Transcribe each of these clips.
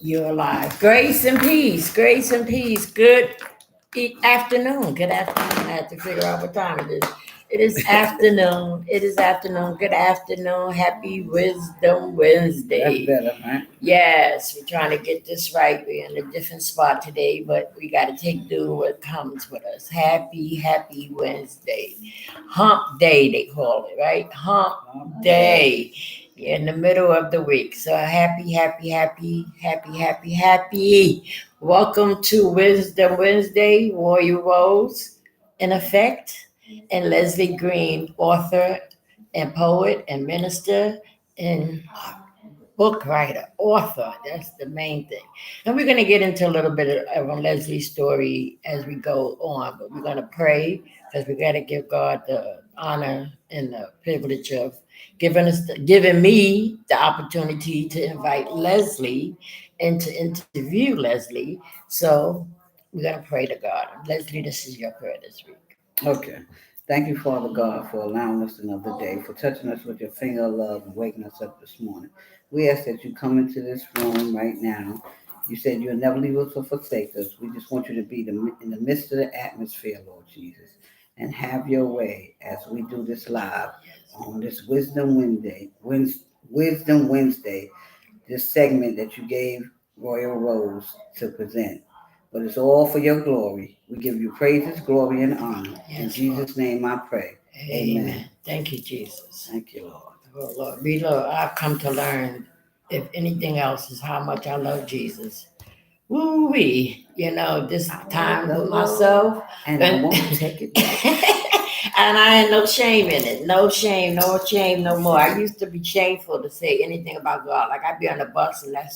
You're alive. Grace and peace. Grace and peace. Good afternoon. Good afternoon. I have to figure out what time it is. It is afternoon. It is afternoon. Good afternoon. Happy Wisdom Wednesday. That's better, right? Yes, we're trying to get this right. We're in a different spot today, but we got to take do what comes with us. Happy Wednesday. Hump day, they call it, right? Hump day in the middle of the week. So happy. Welcome to Wisdom Wednesday, Warrior Rose in effect, and Leslie Green, author and poet and minister and book writer, author. That's the main thing. And we're going to get into a little bit of Leslie's story as we go on, but we're going to pray because we got to give God the honor and the privilege of giving me the opportunity to invite Leslie and to interview Leslie. So we're going to pray to God. Leslie, this is your prayer this week. Okay. Thank you, Father God, for allowing us another day, for touching us with your finger of love and waking us up this morning. We ask that you come into this room right now. You said you'll never leave us or forsake us. We just want you to be in the midst of the atmosphere, Lord Jesus, and have your way as we do this live on this Wisdom Wednesday, this segment that you gave Royal Rose to present. But it's all for your glory. We give you praises, glory, and honor. In Yes, Lord. Jesus' name I pray. Amen. Thank you, Jesus. Thank you, Lord. Oh, Lord, I've come to learn, if anything else, is how much I love Jesus. Woo wee, this time with myself. And I won't take it back. And I had no shame in it. No shame, no more. I used to be shameful to say anything about God. Like I'd be on the bus and I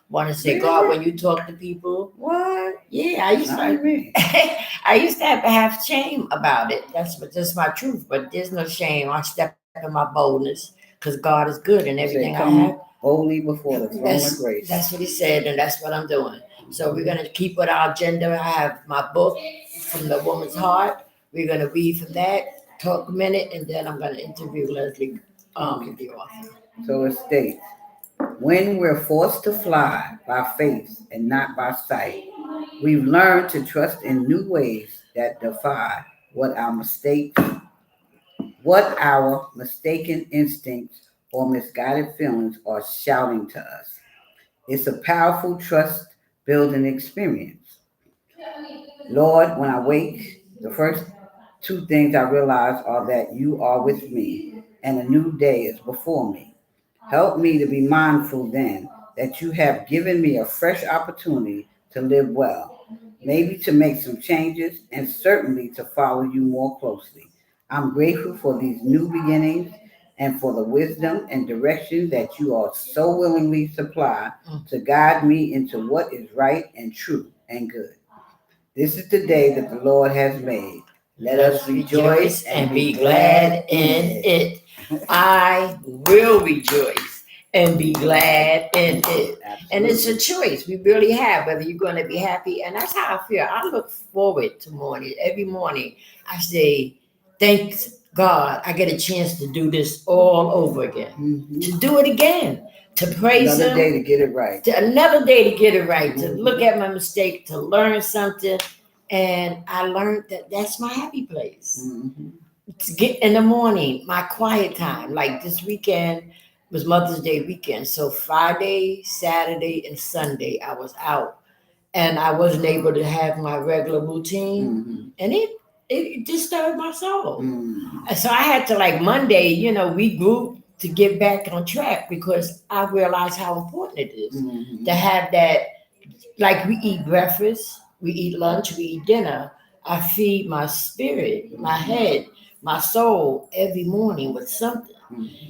want to say, God, when you talk to people. What? Yeah, I used Not to. me. I used to have shame about it. That's my truth. But there's no shame. I step in my boldness because God is good and everything I have. Boldly before the throne of grace. That's what he said, and that's what I'm doing. So we're gonna keep with our agenda. I have my book from the woman's heart. We're gonna read from that, talk a minute, and then I'm gonna interview Leslie, the author. So it states, when we're forced to fly by faith and not by sight, we've learned to trust in new ways that defy what our mistakes, what our mistaken instincts or misguided feelings are shouting to us. It's a powerful trust building experience. Lord, when I wake, the first two things I realize are that you are with me and a new day is before me. Help me to be mindful then that you have given me a fresh opportunity to live well, maybe to make some changes, and certainly to follow you more closely. I'm grateful for these new beginnings and for the wisdom and direction that you are so willingly supply to guide me into what is right and true and good. This is the day that the Lord has made. Let us rejoice and be glad in it. I will rejoice and be glad in it. And it's a choice we really have whether you're going to be happy. And that's how I feel. I look forward to morning. Every morning I say, thanks God, I get a chance to do this all over again. Mm-hmm. To do it again. To praise Another him. day to get it right. Another day to get it right. To look at my mistake. To learn something. And I learned that that's my happy place. Mm-hmm. To get in the morning, my quiet time. Like this weekend was Mother's Day weekend. So Friday, Saturday, and Sunday, I was out. And I wasn't able to have my regular routine. Mm-hmm. And it disturbed my soul. Mm-hmm. And so I had to, like Monday, we grouped to get back on track because I realized how important it is to have that. Like we eat breakfast, we eat lunch, we eat dinner. I feed my spirit, my head, my soul every morning with something.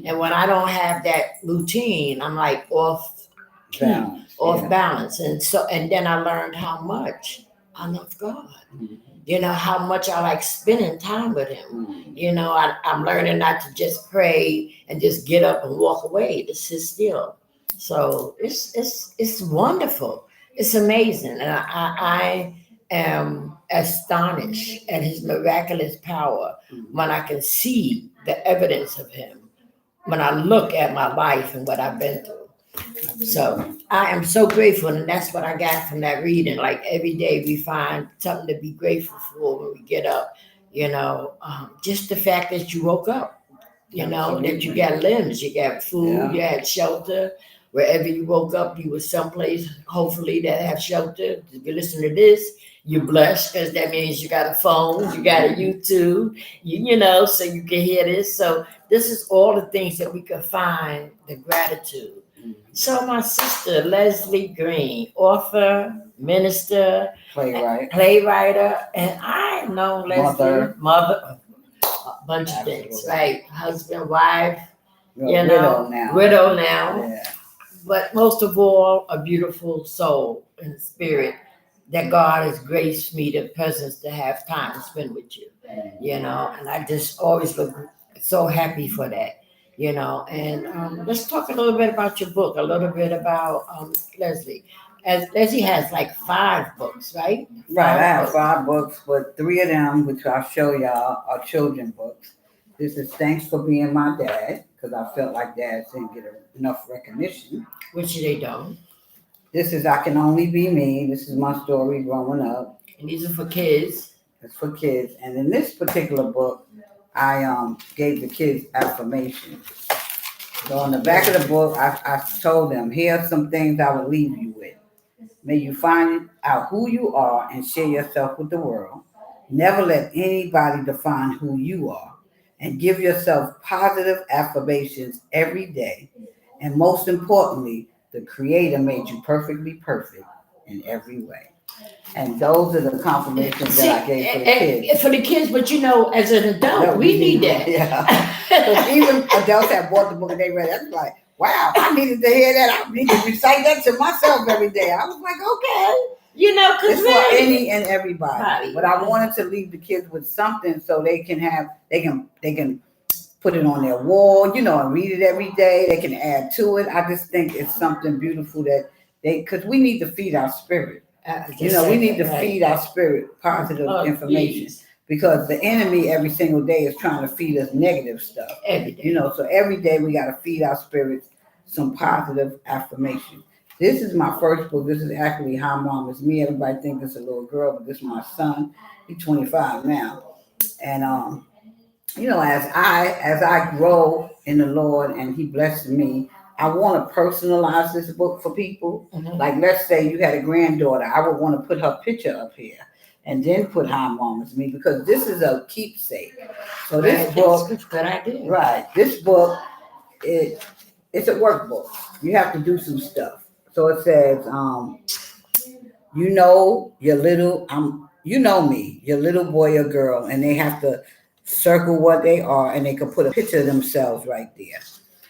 And when I don't have that routine, I'm like off balance. And then I learned how much I love God. How much I like spending time with him. I'm learning not to just pray and just get up and walk away, to sit still. So it's wonderful. It's amazing. And I am astonished at his miraculous power when I can see the evidence of him, when I look at my life and what I've been through. So I am so grateful, and that's what I got from that reading. Like every day, we find something to be grateful for when we get up. Just the fact that you woke up. That you got limbs, you got food, you had shelter. Wherever you woke up, you were someplace, hopefully, that have shelter. If you listen to this, you're blessed because that means you got a phone, you got a YouTube, so you can hear this. So this is all the things that we can find the gratitude. So my sister, Leslie Green, author, minister, playwright, and I know Leslie, mother, a bunch of things, right? Husband, wife, widow now. Yeah. But most of all, a beautiful soul and spirit that God has graced me the presence to have time to spend with you, and I just always look so happy for that, And let's talk a little bit about your book, a little bit about Leslie. As Leslie has like 5 books, right? Right, I have 5 books, but 3 of them, which I'll show y'all, are children books. This is Thanks for Being My Dad, because I felt like dads didn't get enough recognition. Which they don't. This is I Can Only Be Me. This is my story growing up. And these are for kids. It's for kids. And in this particular book, I gave the kids affirmations. So on the back of the book, I told them, here are some things I will leave you with. May you find out who you are and share yourself with the world. Never let anybody define who you are. And give yourself positive affirmations every day. And most importantly, the Creator made you perfectly perfect in every way. And those are the confirmations that I gave for the kids. For the kids, but as an adult, we need that. Yeah. Because even adults have bought the book and they read it. I was like, wow, I needed to hear that. I need to recite that to myself every day. I was like, okay. Because it's for any and everybody. But I wanted to leave the kids with something so they can put it on their wall, and read it every day. They can add to it. I just think it's something beautiful that because we need to feed our spirit. We need to feed our spirit positive information. Because the enemy every single day is trying to feed us negative stuff. Every day. So every day we got to feed our spirits some positive affirmation. This is my first book. This is actually How Mom Is Me. Everybody thinks it's a little girl, but this is my son. He's 25 now. And as I grow in the Lord and He blesses me, I want to personalize this book for people. Mm-hmm. Like, let's say you had a granddaughter. I would want to put her picture up here and then put How Mom Is Me, because this is a keepsake. So this book, that's a good idea. Right. This book, it's a workbook. You have to do some stuff. So it says, you're little, you know me, your little boy or girl, and they have to circle what they are, and they can put a picture of themselves right there.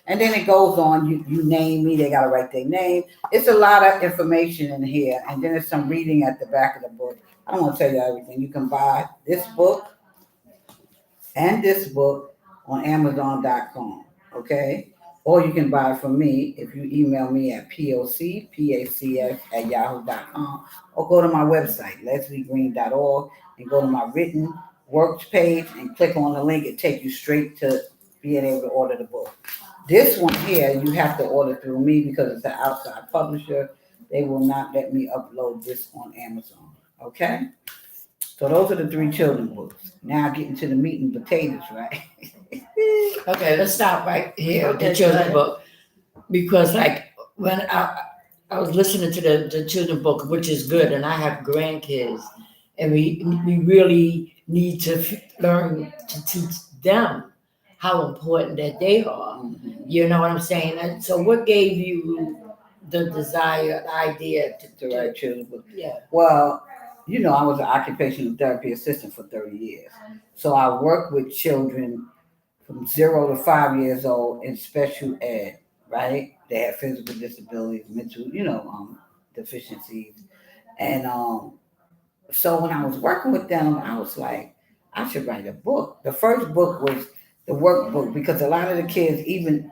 And then it goes on, you name me, they got to write their name. It's a lot of information in here, and then there's some reading at the back of the book. I don't want to tell you everything. You can buy this book and this book on Amazon.com, okay? Or you can buy it from me if you email me at pocpacs@yahoo.com, or go to my website, lesliegreen.org, and go to my written works page and click on the link. It takes you straight to being able to order the book. This one here, you have to order through me because it's an outside publisher. They will not let me upload this on Amazon, okay? So those are the 3 children books. Now getting to the meat and potatoes, right? Okay, let's stop right here with the children book. Because when I was listening to the children book, which is good, and I have grandkids, and we really need to learn to teach them how important that they are. Mm-hmm. You know what I'm saying? And so what gave you the desire, the idea to write children books? Yeah. Well, I was an occupational therapy assistant for 30 years. So I worked with children from 0 to 5 years old in special ed, right? They have physical disabilities, mental, deficiencies. And so when I was working with them, I was like, I should write a book. The first book was the workbook, because a lot of the kids, even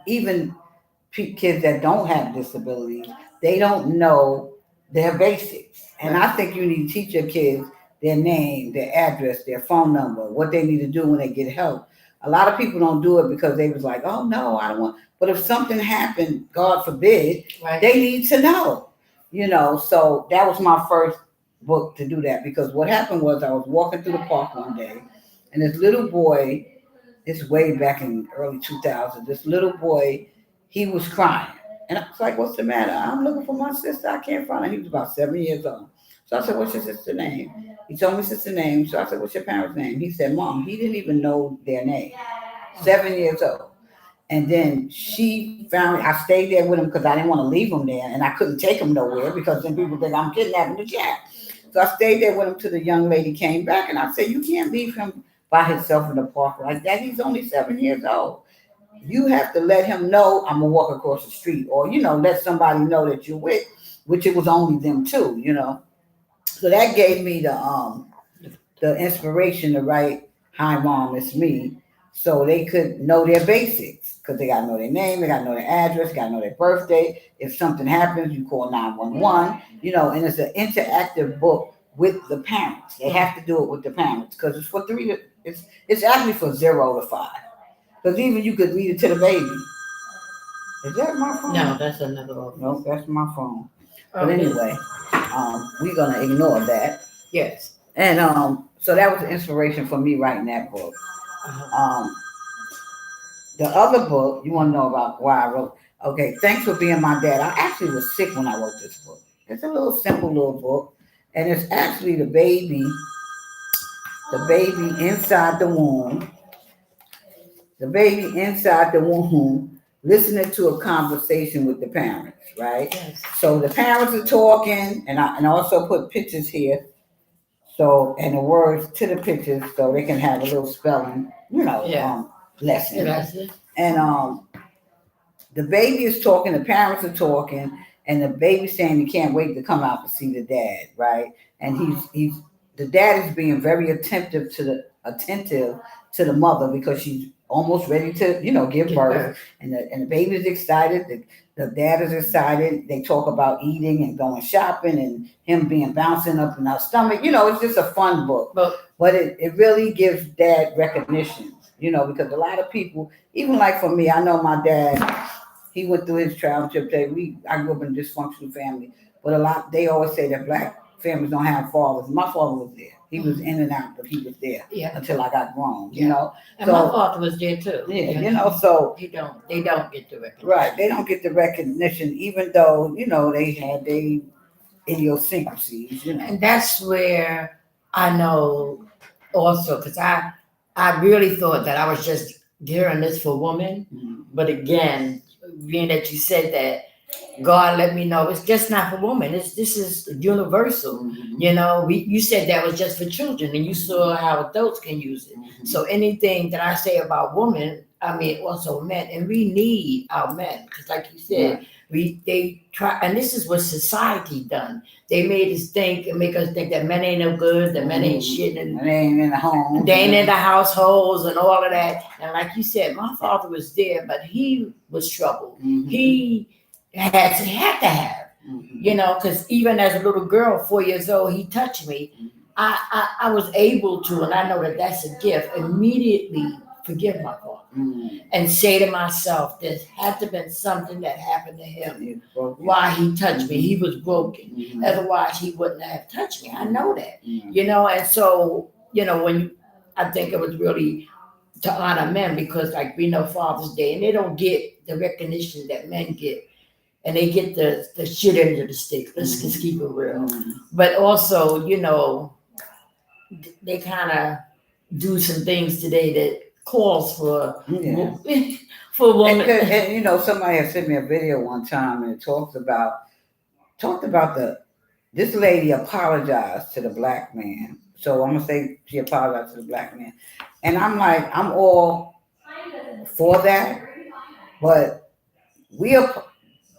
kids that don't have disabilities, they don't know their basics. And I think you need to teach your kids their name, their address, their phone number, what they need to do when they get help. A lot of people don't do it because they was like, oh no, I don't want. But if something happened, God forbid, Right. they need to know. So that was my first book to do that, because what happened was I was walking through the park one day, and this little boy, it's way back in early 2000s, this little boy, he was crying. And I was like, what's the matter? I'm looking for my sister. I can't find her. He was about 7 years old. So I said, what's your sister's name? He told me sister's name. So I said, what's your parents' name? He said, Mom. He didn't even know their name. 7 years old. And then she found, I stayed there with him because I didn't want to leave him there, and I couldn't take him nowhere because then people think I'm kidnapping the child. So I stayed there with him till the young lady came back, and I said, you can't leave him by himself in the park like that. He's only 7 years old. You have to let him know I'm gonna walk across the street, or let somebody know that you're with, which it was only them two. So that gave me the inspiration to write Hi Mom, It's Me, so they could know their basics, because they gotta know their name, they gotta know their address, they gotta know their birthday. If something happens, you call 911. And it's an interactive book with the parents. They have to do it with the parents because it's for three. It's actually for 0 to 5. Because even you could read it to the baby. Is that my phone? No, that's another one. No, that's my phone. But Okay. anyway, we're gonna ignore that. Yes. And so that was the inspiration for me writing that book. Uh-huh. The other book, you want to know about why I wrote? Okay, Thanks for Being My Dad. I actually was sick when I wrote this book. It's a little simple little book, and it's actually the baby inside the womb, listening to a conversation with the parents, right? Yes. So the parents are talking, and I also put pictures here, so, and the words to the pictures, so they can have a little spelling, Yeah. lesson. Yeah, that's it. And the baby is talking, the parents are talking, and the baby saying he can't wait to come out to see the dad, right? And he's the dad is being very attentive to the mother, because she's almost ready to give birth, and the baby is excited. The dad is excited. They talk about eating and going shopping, and him being bouncing up in our stomach. It's just a fun book, but it really gives dad recognition. Because a lot of people, even like for me, I know my dad. He went through his trial and tribulation. I grew up in a dysfunctional family, but they always say that black families don't have fathers. My father was there. He was in and out, but he was there until I got grown. And my father was there too. Yeah, so they don't get the recognition. Right, they don't get the recognition, even though they had their idiosyncrasies. And that's where I know also, because I really thought that I was just gearing this for women, but again, being that you said that, God let me know it's just not for women. This is universal. You said that was just for children, and you saw how adults can use it. So anything that I say about women, I mean also men, and we need our men, because like you said, they try, and this is what society done. They made us think and make us think that men ain't no good, that men ain't shit, and they ain't in the home, they ain't in the households and all of that. And like you said, my father was there, but he was troubled. He had to have, because even as a little girl, 4 years old, he touched me. I was able to, and I know that that's a gift, immediately forgive my father and say to myself, there had to have been something that happened to him. Why he touched me? He was broken. Otherwise, he wouldn't have touched me. I know that, and so, I think it was really to honor men, because like we know Father's Day, and they don't get the recognition that men get. And they get the shit into the stick. Let's just keep it real. But also, they kind of do some things today that calls for for women. And somebody had sent me a video one time, and it talked about this lady apologized to the black man. So I'm gonna say she apologized to the black man, and I'm like, I'm all for that, but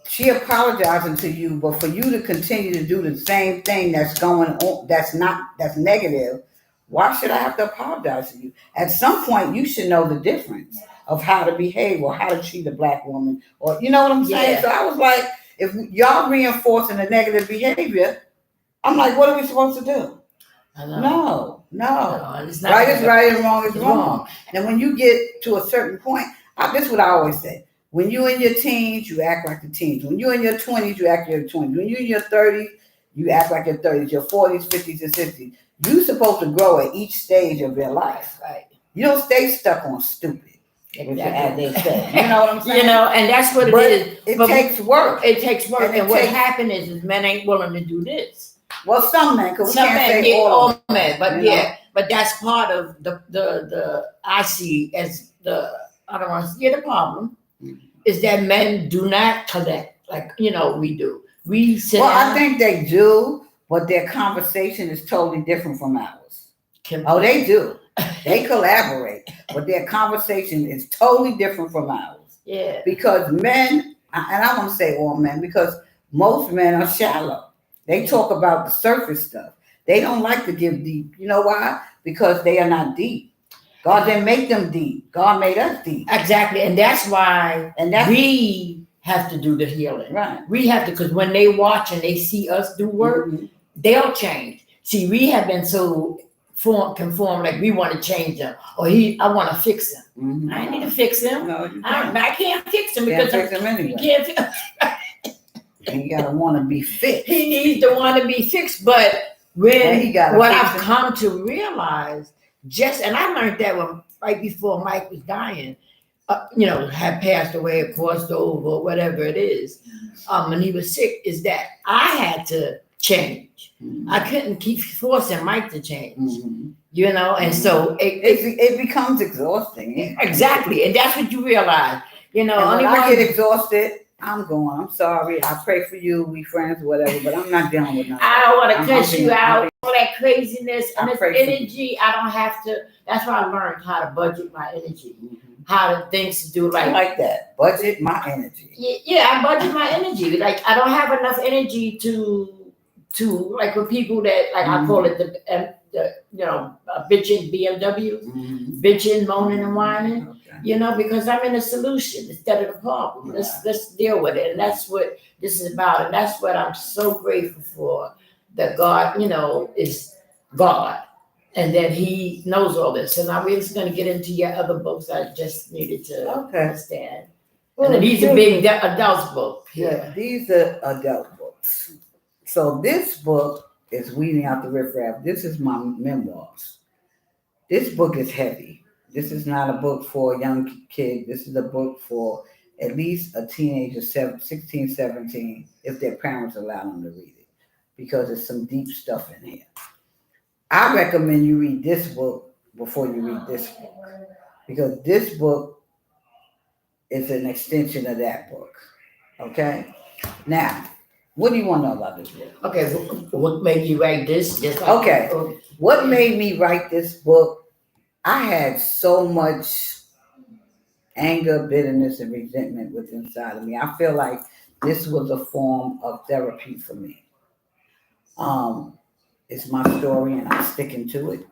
she apologizing to you, but for you to continue to do the same thing that's going on, that's negative, why should I have to apologize to you? At some point, you should know the difference of how to behave or how to treat a black woman, or you know what I'm saying? So I was like, if y'all reinforcing the negative behavior, I'm like, what are we supposed to do? I know. No. No, it's not Right is right and wrong is It's wrong. wrong. And when you get to a certain point, this is what I always say. When you're in your teens, you act like the teens. When you're in your 20s, you act like your 20s. When you're in your 30s, you act like your 30s, your 40s, 50s, and 60s. You're supposed to grow at each stage of your life. Right. You don't stay stuck on stupid. As they say. You know what I'm saying? You know, and that's what But it is. it takes work. It takes work. And And what happened is men ain't willing to do this. Well, some men, because we Some can't men, say all of them. men, but you know? yeah, but that's part of the I see as the I don't want to say the problem is that men do not connect like we do. We sit Well, down. I think they do, but their conversation is totally different from ours. Oh, they do. They collaborate, but their conversation is totally different from ours. Yeah. Because men, and I want to say all men, because most men are shallow. They talk about the surface stuff. They don't like to give deep. You know why? Because they are not deep. God didn't make them deep. God made us deep. Exactly, and that's why we have to do the healing. Right. We have to, because when they watch and they see us do work, they'll change. See, we have been so conformed, like we want to change them, or I want to fix him. Mm-hmm. I need to fix him. No, you I can't fix him can't because fix him anyway. you can't fix. He gotta want to be fixed. He needs to want to be fixed. But what I've come to realize, and I learned that right before Mike was dying, had passed away, crossed over, whatever it is, when he was sick, is that I had to change. Mm-hmm. I couldn't keep forcing Mike to change. Mm-hmm. And so it becomes exhausting. Exactly, and that's what you realize. When I get exhausted, I'm going. I'm sorry. I pray for you. We friends, whatever. But I'm not dealing with nothing. I don't want to cuss you out. All that craziness and this energy. I don't have to. That's why I learned how to budget my energy. Mm-hmm. How to things to do I like that. Budget my energy. Yeah, I budget my energy. Like I don't have enough energy to like with people that like I call it the bitching BMW, bitching, moaning and whining. Okay. Because I'm in a solution instead of the problem. Yeah. Let's deal with it, and that's what this is about, and that's what I'm so grateful for. That God, is God, and that He knows all this. And I'm just going to get into your other books. I just needed to understand. Well, and these are big adult books. Yeah, these are adult books. So this book is Weeding Out the Riffraff. This is my memoirs. This book is heavy. This is not a book for a young kid. This is a book for at least a teenager, 16, 17, if their parents allow them to read it, because there's some deep stuff in here. I recommend you read this book before you read this book, because this book is an extension of that book. Okay? Now, what do you want to know about this book? Okay, what made you write this? What made me write this book? I had so much anger, bitterness, and resentment within inside of me. I feel like this was a form of therapy for me. It's my story, and I'm sticking to it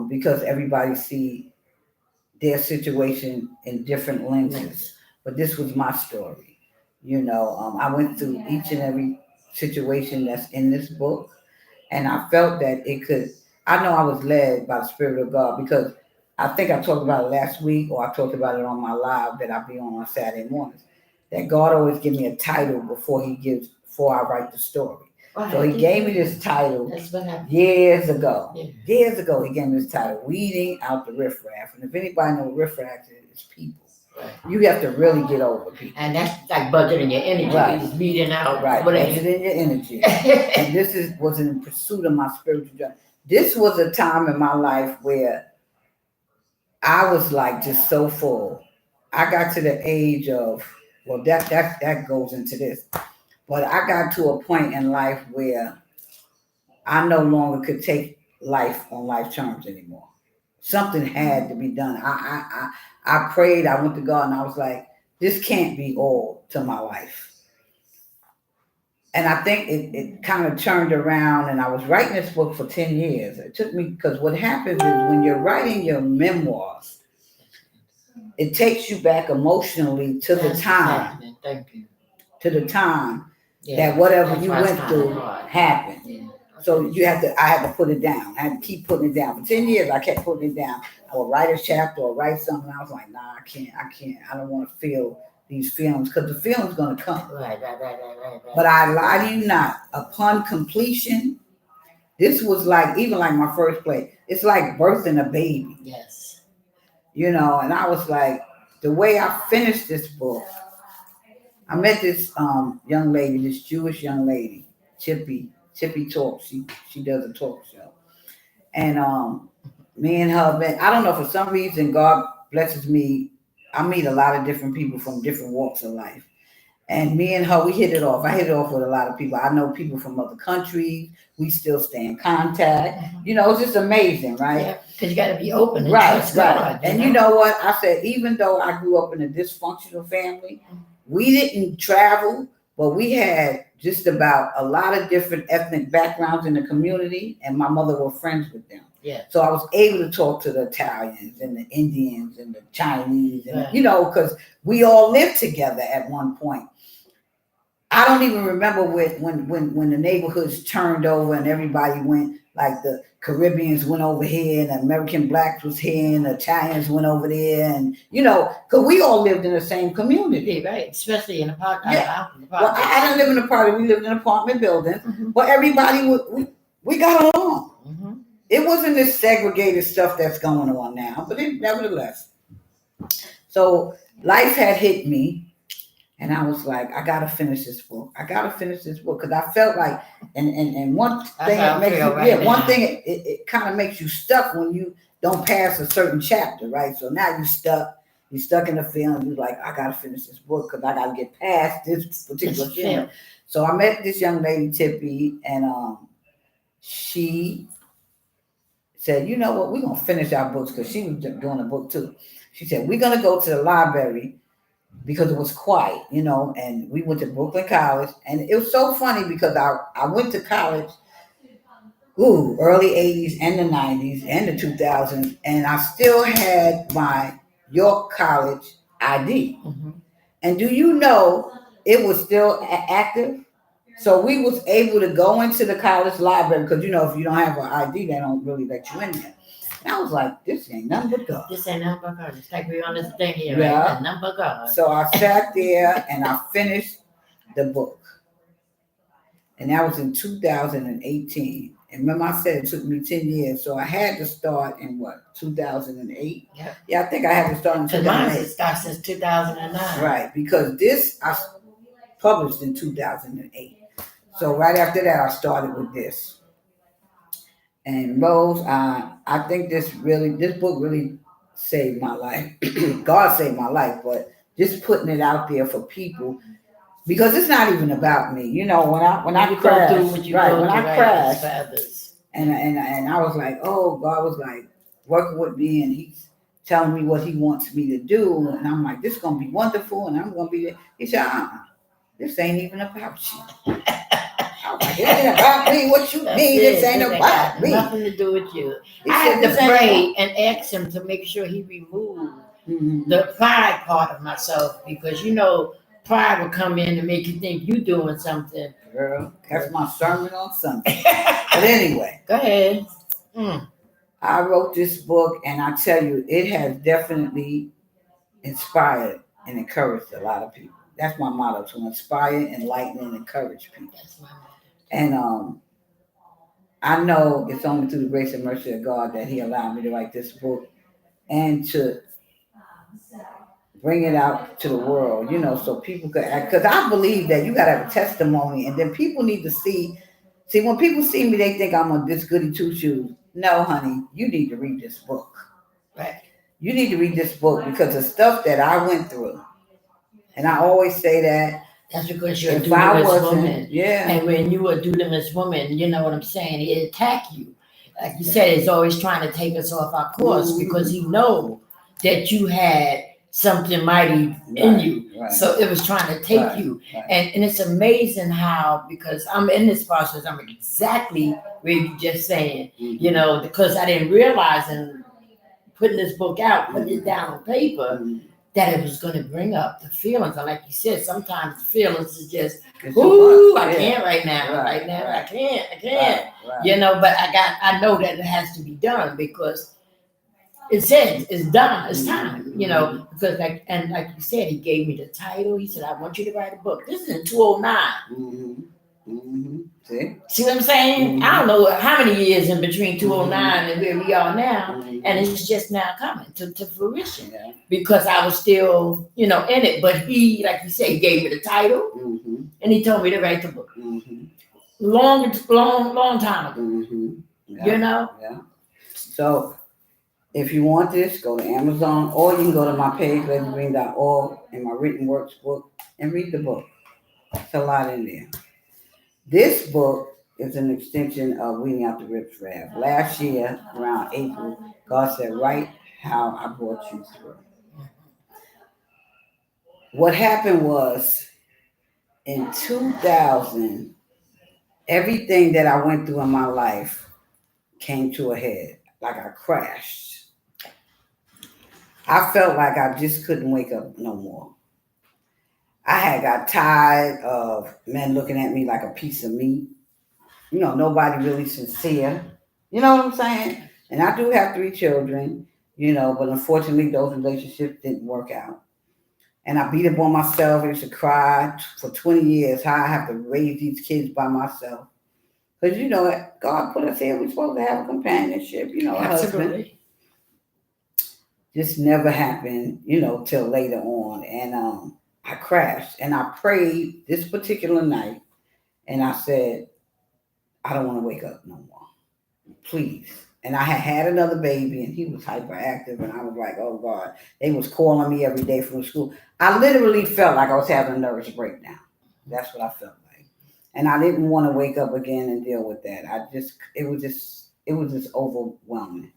because everybody see their situation in different lenses. But this was my story. I went through each and every situation that's in this book, and I felt that it could. I know I was led by the Spirit of God, because I think I talked about it last week, or I talked about it on my live that I be on Saturday mornings, that God always give me a title before I write the story. So He gave me this title years ago. Yeah. Years ago, He gave me this title, Weeding Out the Riffraff. And if anybody knows riffraff, it's people. Right. You have to really get over people. And that's like budgeting your energy. Right. It's weeding out. Right. Budgeting your energy. And this was in pursuit of my spiritual journey. This was a time in my life where I was like just so full. I got to the age of, well, that goes into this. But I got to a point in life where I no longer could take life on life terms anymore. Something had to be done. I prayed, I went to God, and I was like, this can't be all to my life. And I think it kind of turned around, and I was writing this book for 10 years. It took me, because what happens is when you're writing your memoirs, it takes you back emotionally to the time. Thank you. To the time that whatever you went through happened. Yeah. So I had to put it down. I had to keep putting it down. For 10 years, I kept putting it down. I would write a chapter or write something. I was like, nah, I can't. I don't want to feel these feelings because the feeling's going to come. Right. But I lie to you not. Upon completion, this was like, even like my first play, it's like birthing a baby. Yes. And I was like, the way I finished this book, I met this young lady, this Jewish young lady, Chippy Talk. She does a talk show. And me and her, I don't know, for some reason, God blesses me. I meet a lot of different people from different walks of life. And me and her, we hit it off. I hit it off with a lot of people. I know people from other countries. We still stay in contact. It's just amazing, right? Yeah, because you got to be open. Right. And you know what? I said, even though I grew up in a dysfunctional family, we didn't travel, but we had just about a lot of different ethnic backgrounds in the community, and my mother was friends with them. Yeah. So I was able to talk to the Italians and the Indians and the Chinese, and because we all lived together at one point. I don't even remember when the neighborhoods turned over and everybody went, like the Caribbeans went over here and the American blacks was here and the Italians went over there, and because we all lived in the same community. Right, especially in apartment. Yeah. Well, I didn't live in an apartment. We lived in apartment buildings, but everybody we got along. It wasn't this segregated stuff that's going on now, but nevertheless. So life had hit me. And I was like, I gotta finish this book. Because I felt like, and one thing it makes you, one thing it kind of makes you stuck when you don't pass a certain chapter, right? So now you're stuck in the film. You're like, I gotta finish this book because I gotta get past this particular film. So I met this young lady, Tippy, and she said, you know what, we're gonna finish our books because she was doing a book too. She said, we're gonna go to the library. Because it was quiet, and we went to Brooklyn College, and it was so funny because I went to college, early 80s and the 90s and the 2000s, and I still had my York College ID. And do you know it was still active? So we was able to go into the college library because, if you don't have an ID, they don't really let you in there. And I was like, this ain't nothing but God. This ain't nothing but God. It's like we're on this thing here, right? Nothing but God. So I sat there and I finished the book. And that was in 2018. And remember I said it took me 10 years. So I had to start in 2008? Yeah, I think I had to start in 2008. Mine started since 2009. Right, because this I published in 2008. So right after that, I started with this. And Rose, I think this book really saved my life. God saved my life, but just putting it out there for people, because it's not even about me. When I crashed, and I was like, oh, God was like working with me, and He's telling me what He wants me to do, and I'm like, this is gonna be wonderful, and I'm gonna be there. He said, this ain't even about you. I was like, it ain't about me. What you mean? This ain't about me. Nothing to do with you. I had to pray and ask Him to make sure He removed the pride part of myself, because pride will come in and make you think you're doing something. Girl, that's my sermon on Sunday. But anyway, go ahead. I wrote this book, and I tell you, it has definitely inspired and encouraged a lot of people. That's my motto: to inspire, enlighten, and encourage people. That's my motto. And I know it's only through the grace and mercy of God that He allowed me to write this book and to bring it out to the world, so people could act. Because I believe that you got to have a testimony, and then people need to see. See, when people see me, they think I'm a this goody two shoes. No, honey, you need to read this book. Right. You need to read this book because the stuff that I went through, and I always say that. That's because you're a dunamis woman. Yeah. And when you are a dunamis woman, you know what I'm saying? It attack you. Like you said, it's always trying to take us off our course because He know that you had something mighty in you. Right. So it was trying to take you. Right. And it's amazing how, because I'm in this process, I'm exactly where you just saying, because I didn't realize in putting this book out, putting it down on paper, that it was going to bring up the feelings. And like you said, sometimes the feelings is just, I can't right now. I can't. You know, but I know that it has to be done because it says it's done, it's time, you know, because like you said, he gave me the title. He said, I want you to write a book. This is in 209. See what I'm saying? I don't know how many years in between 209 and where we are now, and it's just now coming to fruition because I was still, you know, in it. But he, like you say, he gave me the title and he told me to write the book. Long time ago. You know? Yeah. So if you want this, go to Amazon or you can go to my page, legendgreen.org, in my written works book and read the book. It's a lot in there. This book is an extension of Weeding Out the Riffraff. Last year, around April, God said, write how I brought you through. What happened was, in 2000, everything that I went through in my life came to a head, like I crashed. I felt like I just couldn't wake up no more. I had got tired of men looking at me like a piece of meat. You know, nobody really sincere. You know what I'm saying? And I do have 3 children, you know, but unfortunately those relationships didn't work out. And I beat up on myself. I used to cry for 20 years how I have to raise these kids by myself. Because, you know, God put us here. We're supposed to have a companionship, you know, a husband. Just never happened, you know, till later on. And I crashed. And I prayed this particular night. And I said, I don't want to wake up no more. Please. And I had another baby and he was hyperactive. And I was like, oh, God. They was calling me every day from school. I literally felt like I was having a nervous breakdown. That's what I felt like. And I didn't want to wake up again and deal with that. It was just overwhelming.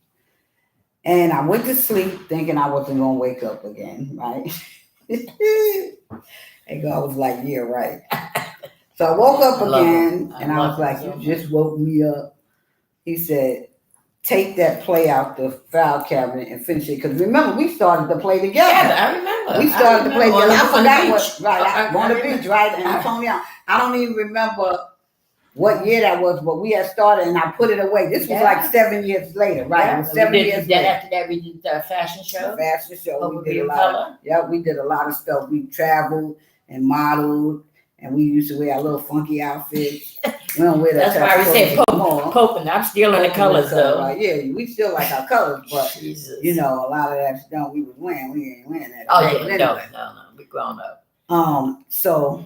And I went to sleep thinking I wasn't going to wake up again, right? And God was like, yeah, right. So I woke up again and I was like, you just woke me up. He said, take that play out the file cabinet and finish it. Because remember, we started to play together. Yeah, I remember. We started to play together. I forgot what, right, on the beach, right? And I told me, I don't even remember what year that was, but we had started and I put it away. This was like 7 years later, right? Yeah. It was 7 years later. After that, we did the fashion show. The fashion show. We did a lot. Color. Yeah, we did a lot of stuff. We traveled and modeled. And we used to wear our little funky outfits. We don't wear that. That's why we say coping. I'm still in the colors though. Right? Yeah, we still like our colors, but you know, a lot of that stuff we was wearing, we ain't wearing that. Oh yeah, anyway. No, we grown up. So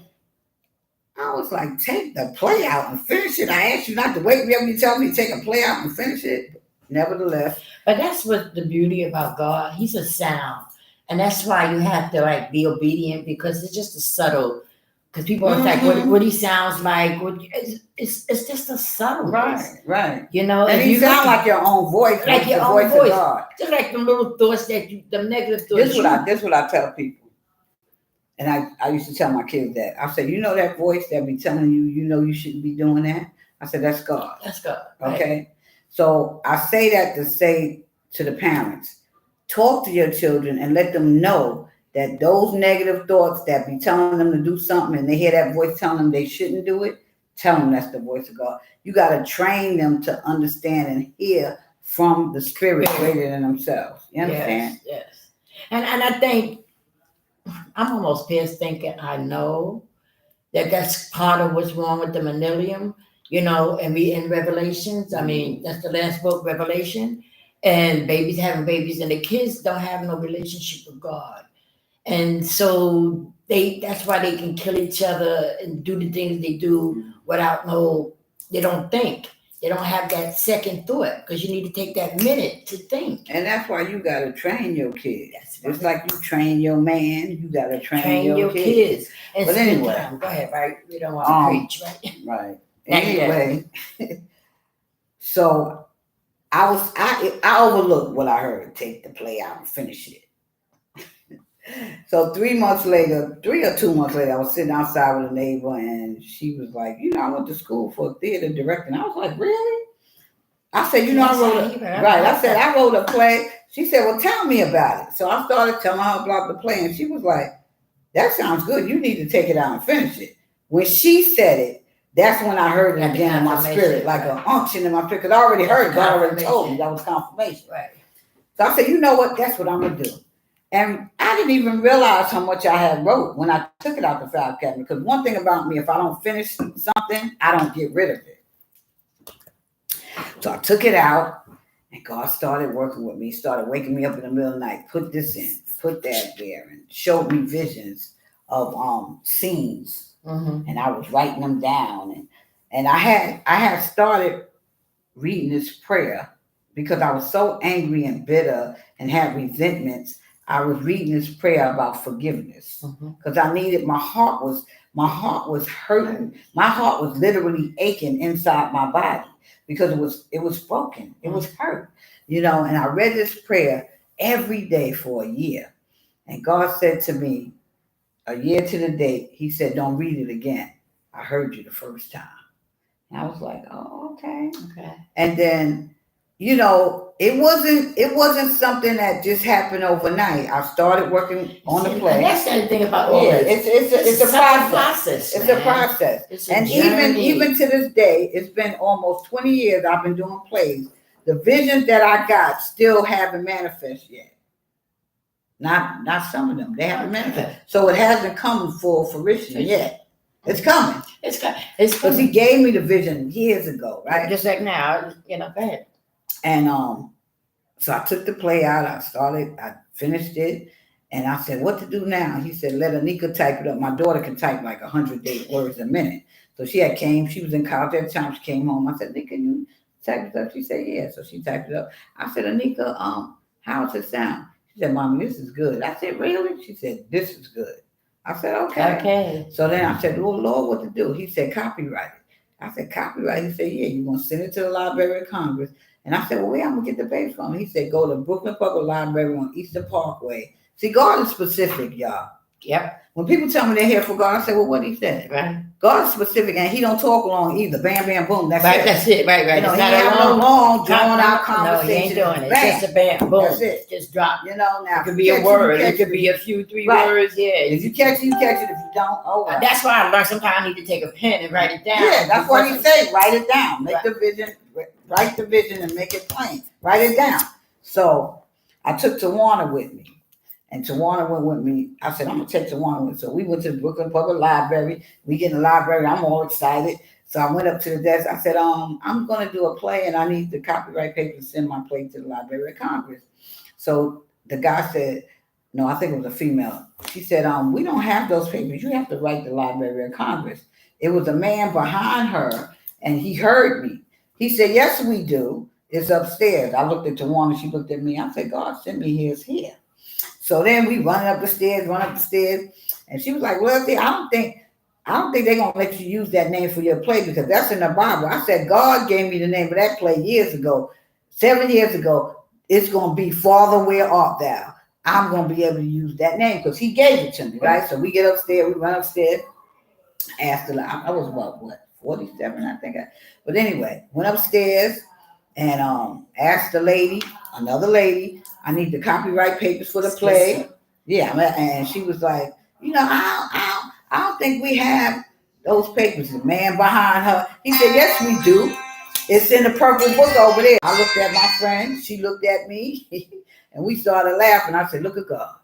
I was like, take the play out and finish it. I asked you not to wake me up. You tell me to take a play out and finish it. Nevertheless, but that's what the beauty about God. He's a sound, and that's why you have to like be obedient because it's just a subtle. Because people are like, what he sounds like, it's just a subtle voice. Right. You know, and you sound like your own voice, like your own voice. Of God. Just like them little thoughts the negative thoughts. This what I tell people. And I used to tell my kids that. I said, you know that voice that be telling you, you know you shouldn't be doing that? I said, that's God. That's God. Okay. Right. So I say that to say to the parents, talk to your children and let them know that those negative thoughts that be telling them to do something and they hear that voice telling them they shouldn't do it, tell them that's the voice of God. You got to train them to understand and hear from the spirit greater than themselves. You understand? Yes. And I think I'm almost past thinking I know that that's part of what's wrong with the millennium, you know, and we in Revelations. I mean, that's the last book, Revelation, and babies having babies and the kids don't have no relationship with God. And so that's why they can kill each other and do the things they do without they don't think. They don't have that second thought because you need to take that minute to think. And that's why you got to train your kids. Just like you train your man, you got to train your kids. And but anyway, go ahead, right? We don't want to preach, right? Right. Anyway, so I overlooked what I heard. Take the play out and finish it. So 3 months later, 3 or 2 months later, I was sitting outside with a neighbor and she was like, you know, I went to school for a theater director. And I was like, really? I said, you know, I wrote a play. She said, well, tell me about it. So I started telling her about the play and she was like, that sounds good. You need to take it out and finish it. When she said it, That's when I heard it Got the again in my confirmation, spirit, like right. an unction in my spirit, because I already heard it. God already told me. Confirmation. That was confirmation. Right. So I said, you know what? That's what I'm going to do. And I didn't even realize how much I had wrote when I took it out the file cabinet. Because one thing about me, if I don't finish something, I don't get rid of it. So I took it out, and God started working with me. Started waking me up in the middle of the night. Put this in, put that there, and showed me visions of scenes. And I was writing them down. And I had started reading this prayer because I was so angry and bitter and had resentments. I was reading this prayer about forgiveness because I needed. My heart was hurting. My heart was literally aching inside my body because it was broken. It was hurt, And I read this prayer every day for a year, and God said to me, a year to the date, He said, "Don't read it again. I heard you the first time." And I was like, "Oh, okay." Okay. And then, it wasn't something that just happened overnight. I started working on the play. And that's the thing about all this. It's a process. It's man. a process. It's a And journey. even to this day, it's been almost 20 years I've been doing plays. The visions that I got still haven't manifested yet. Not some of them. They haven't manifested. So it hasn't come full fruition yet. It's coming. It's because He gave me the vision years ago, right? Just like now, go ahead. And so I took the play out. I finished it, and I said, "What to do now?" He said, "Let Anika type it up." My daughter can type like 100 words a minute. So she was in college at the time. She came home. I said, "Anika, can you type it up?" She said, "Yeah." So she typed it up. I said, "Anika, how's it sound?" She said, "Mommy, this is good." I said, "Really?" She said, "This is good." I said, "Okay." Okay. So then I said, "Oh, Lord, what to do?" He said, "Copyright it." I said, "Copyright?" He said, "Yeah, you're going to send it to the Library of Congress." And I said, "Well, where I'm going to get the page from?" He said, "Go to Brooklyn Public Library on Eastern Parkway." See, God is specific, y'all. Yep. When people tell me they're here for God, I say, "Well, what He said?" Right. God is specific, and He don't talk long either. Bam, bam, boom. That's right, it. That's it. Right. He have no long, drawn-out conversation. No, He ain't doing it. Bam. It's just a bam, boom. That's it. Just drop. Now it could be a word. It could be a few, 3 words. Yeah. If you catch it, you catch it. If you don't, oh well. That's why I learned sometimes I need to take a pen and write it down. Yeah, that's why He said write it down. Make the vision, write the vision and make it plain. Write it down. So I took Tawana with me. And Tawana went with me. I said, "I'm going to take Tawana with me." So we went to the Brooklyn Public Library. We get in the library. I'm all excited. So I went up to the desk. I said, "I'm going to do a play, and I need the copyright paper to send my play to the Library of Congress." So the guy said, no, I think it was a female. She said, "We don't have those papers. You have to write the Library of Congress." It was a man behind her, and he heard me. He said, "Yes, we do. It's upstairs." I looked at Tawana. She looked at me. I said, "God sent me here. It's here." So then we run up the stairs, and she was like, "Well, see, I don't think they're gonna let you use that name for your play because that's in the Bible." I said, "God gave me the name of that play years ago, 7 years ago. It's gonna be Father, Where Art Thou? I'm gonna be able to use that name because He gave it to me, right?" So we get upstairs, we run upstairs. I was about 47, I think. But anyway, went upstairs and asked another lady, "I need the copyright papers for the play." Yeah, and she was like, I don't think we have those papers." The man behind her, he said, "Yes, we do. It's in the purple book over there." I looked at my friend, she looked at me, and we started laughing. I said, "Look at God."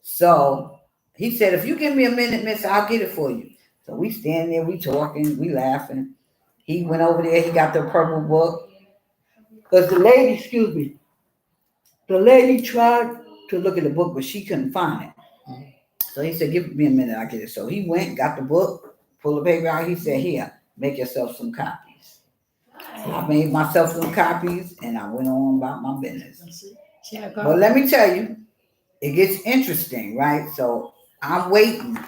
So he said, "If you give me a minute, miss, I'll get it for you." So we standing there, we talking, we laughing. He went over there, he got the purple book. Because the lady tried to look at the book, but she couldn't find it. So he said, "Give me a minute, I'll get it." So he went, got the book, pulled the paper out. He said, "Here, make yourself some copies." So I made myself some copies, and I went on about my business. But let me tell you, it gets interesting, right? So I'm waiting.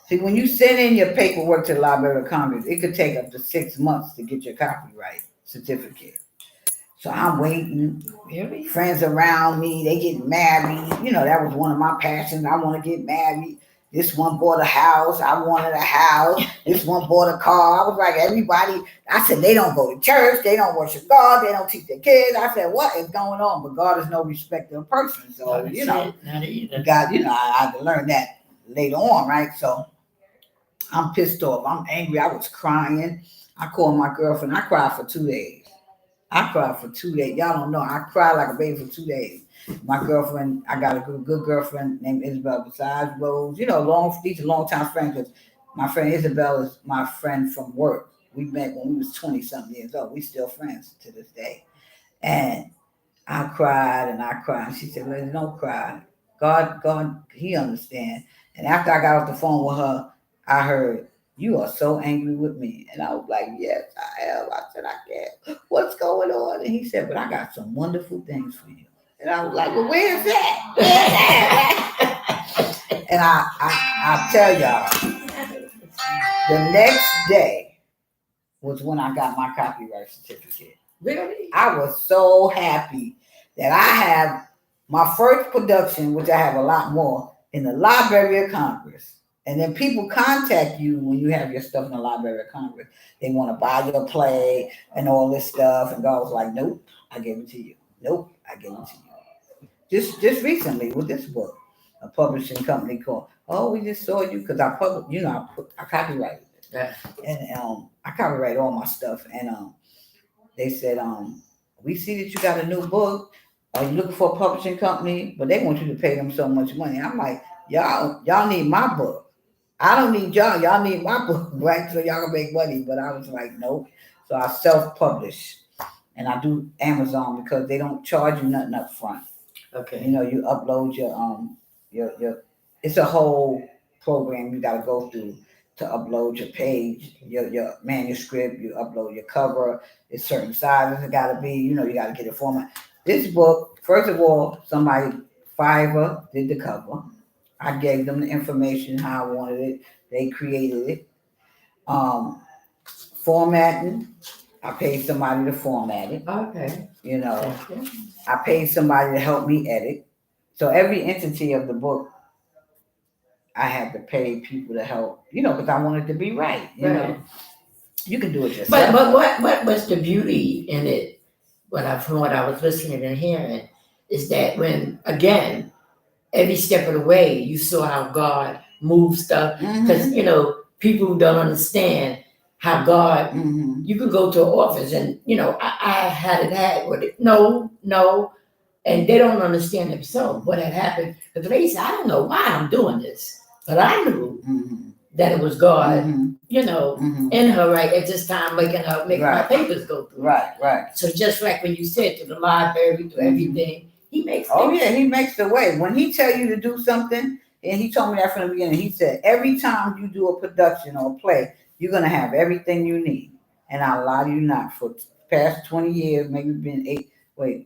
See, when you send in your paperwork to the Library of Congress, it could take up to 6 months to get your copyright certificate. So I'm waiting. Really? Friends around me, they get married. That was one of my passions. I want to get married. This one bought a house. I wanted a house. This one bought a car. I was like, everybody. I said, they don't go to church. They don't worship God. They don't teach their kids. I said, what is going on? But God is no respecter of person. So, not either. God, I had to learn that later on, right? So I'm pissed off. I'm angry. I was crying. I called my girlfriend. I cried for 2 days. I cried for 2 days. Y'all don't know. I cried like a baby for 2 days. My girlfriend, I got a good girlfriend named Isabel besides Rose. You know, these are long time friends because my friend Isabel is my friend from work. We met when we was 20 something years old. We still friends to this day. And I cried and I cried. And she said, "Lady, don't cry. God, He understands." And after I got off the phone with her, I heard, "You are so angry with me." And I was like, "Yes, I am." I said, "I can't. What's going on?" And he said, "But I got some wonderful things for you." And I was like, "Well, where's that? Where's that?" And I tell y'all, the next day was when I got my copyright certificate. Really? I was so happy that I have my first production, which I have a lot more, in the Library of Congress. And then people contact you when you have your stuff in the Library of Congress. They want to buy your play and all this stuff. And God was like, "Nope, I gave it to you. Nope, I gave it to you." Just recently with this book, a publishing company called, "Oh, we just saw you," because I published, I copyrighted it. Yeah. And I copyright all my stuff. And they said, "We see that you got a new book. Are you looking for a publishing company?" But they want you to pay them so much money. I'm like, y'all need my book. I don't need y'all. Y'all need my book, right? So y'all can make money. But I was like, nope. So I self-publish. And I do Amazon because they don't charge you nothing up front. Okay. You know, you upload your it's a whole program you gotta go through to upload your page, your manuscript, you upload your cover, it's certain sizes it gotta be, you gotta get it formatted. This book, first of all, somebody Fiverr did the cover. I gave them the information how I wanted it. They created it. Formatting, I paid somebody to format it. Okay. I paid somebody to help me edit. So every entity of the book, I had to pay people to help, because I wanted to be right. You know, you can do it yourself. But what was the beauty in it? From what I was listening and hearing, is that when again, every step of the way, you saw how God moved stuff. Because people who don't understand how God, you could go to an office and I had it had with it. No, and they don't understand themselves what had happened. But the lady said, "I don't know why I'm doing this, but I knew that it was God, in her right at this time, making my papers go through." Right. So just like when you said to the library, to everything, He makes. Oh yeah, He makes the way. When He tell you to do something, and He told me that from the beginning. He said, every time you do a production or a play, you're gonna have everything you need. And I lie to you not. For the past 20 years, maybe been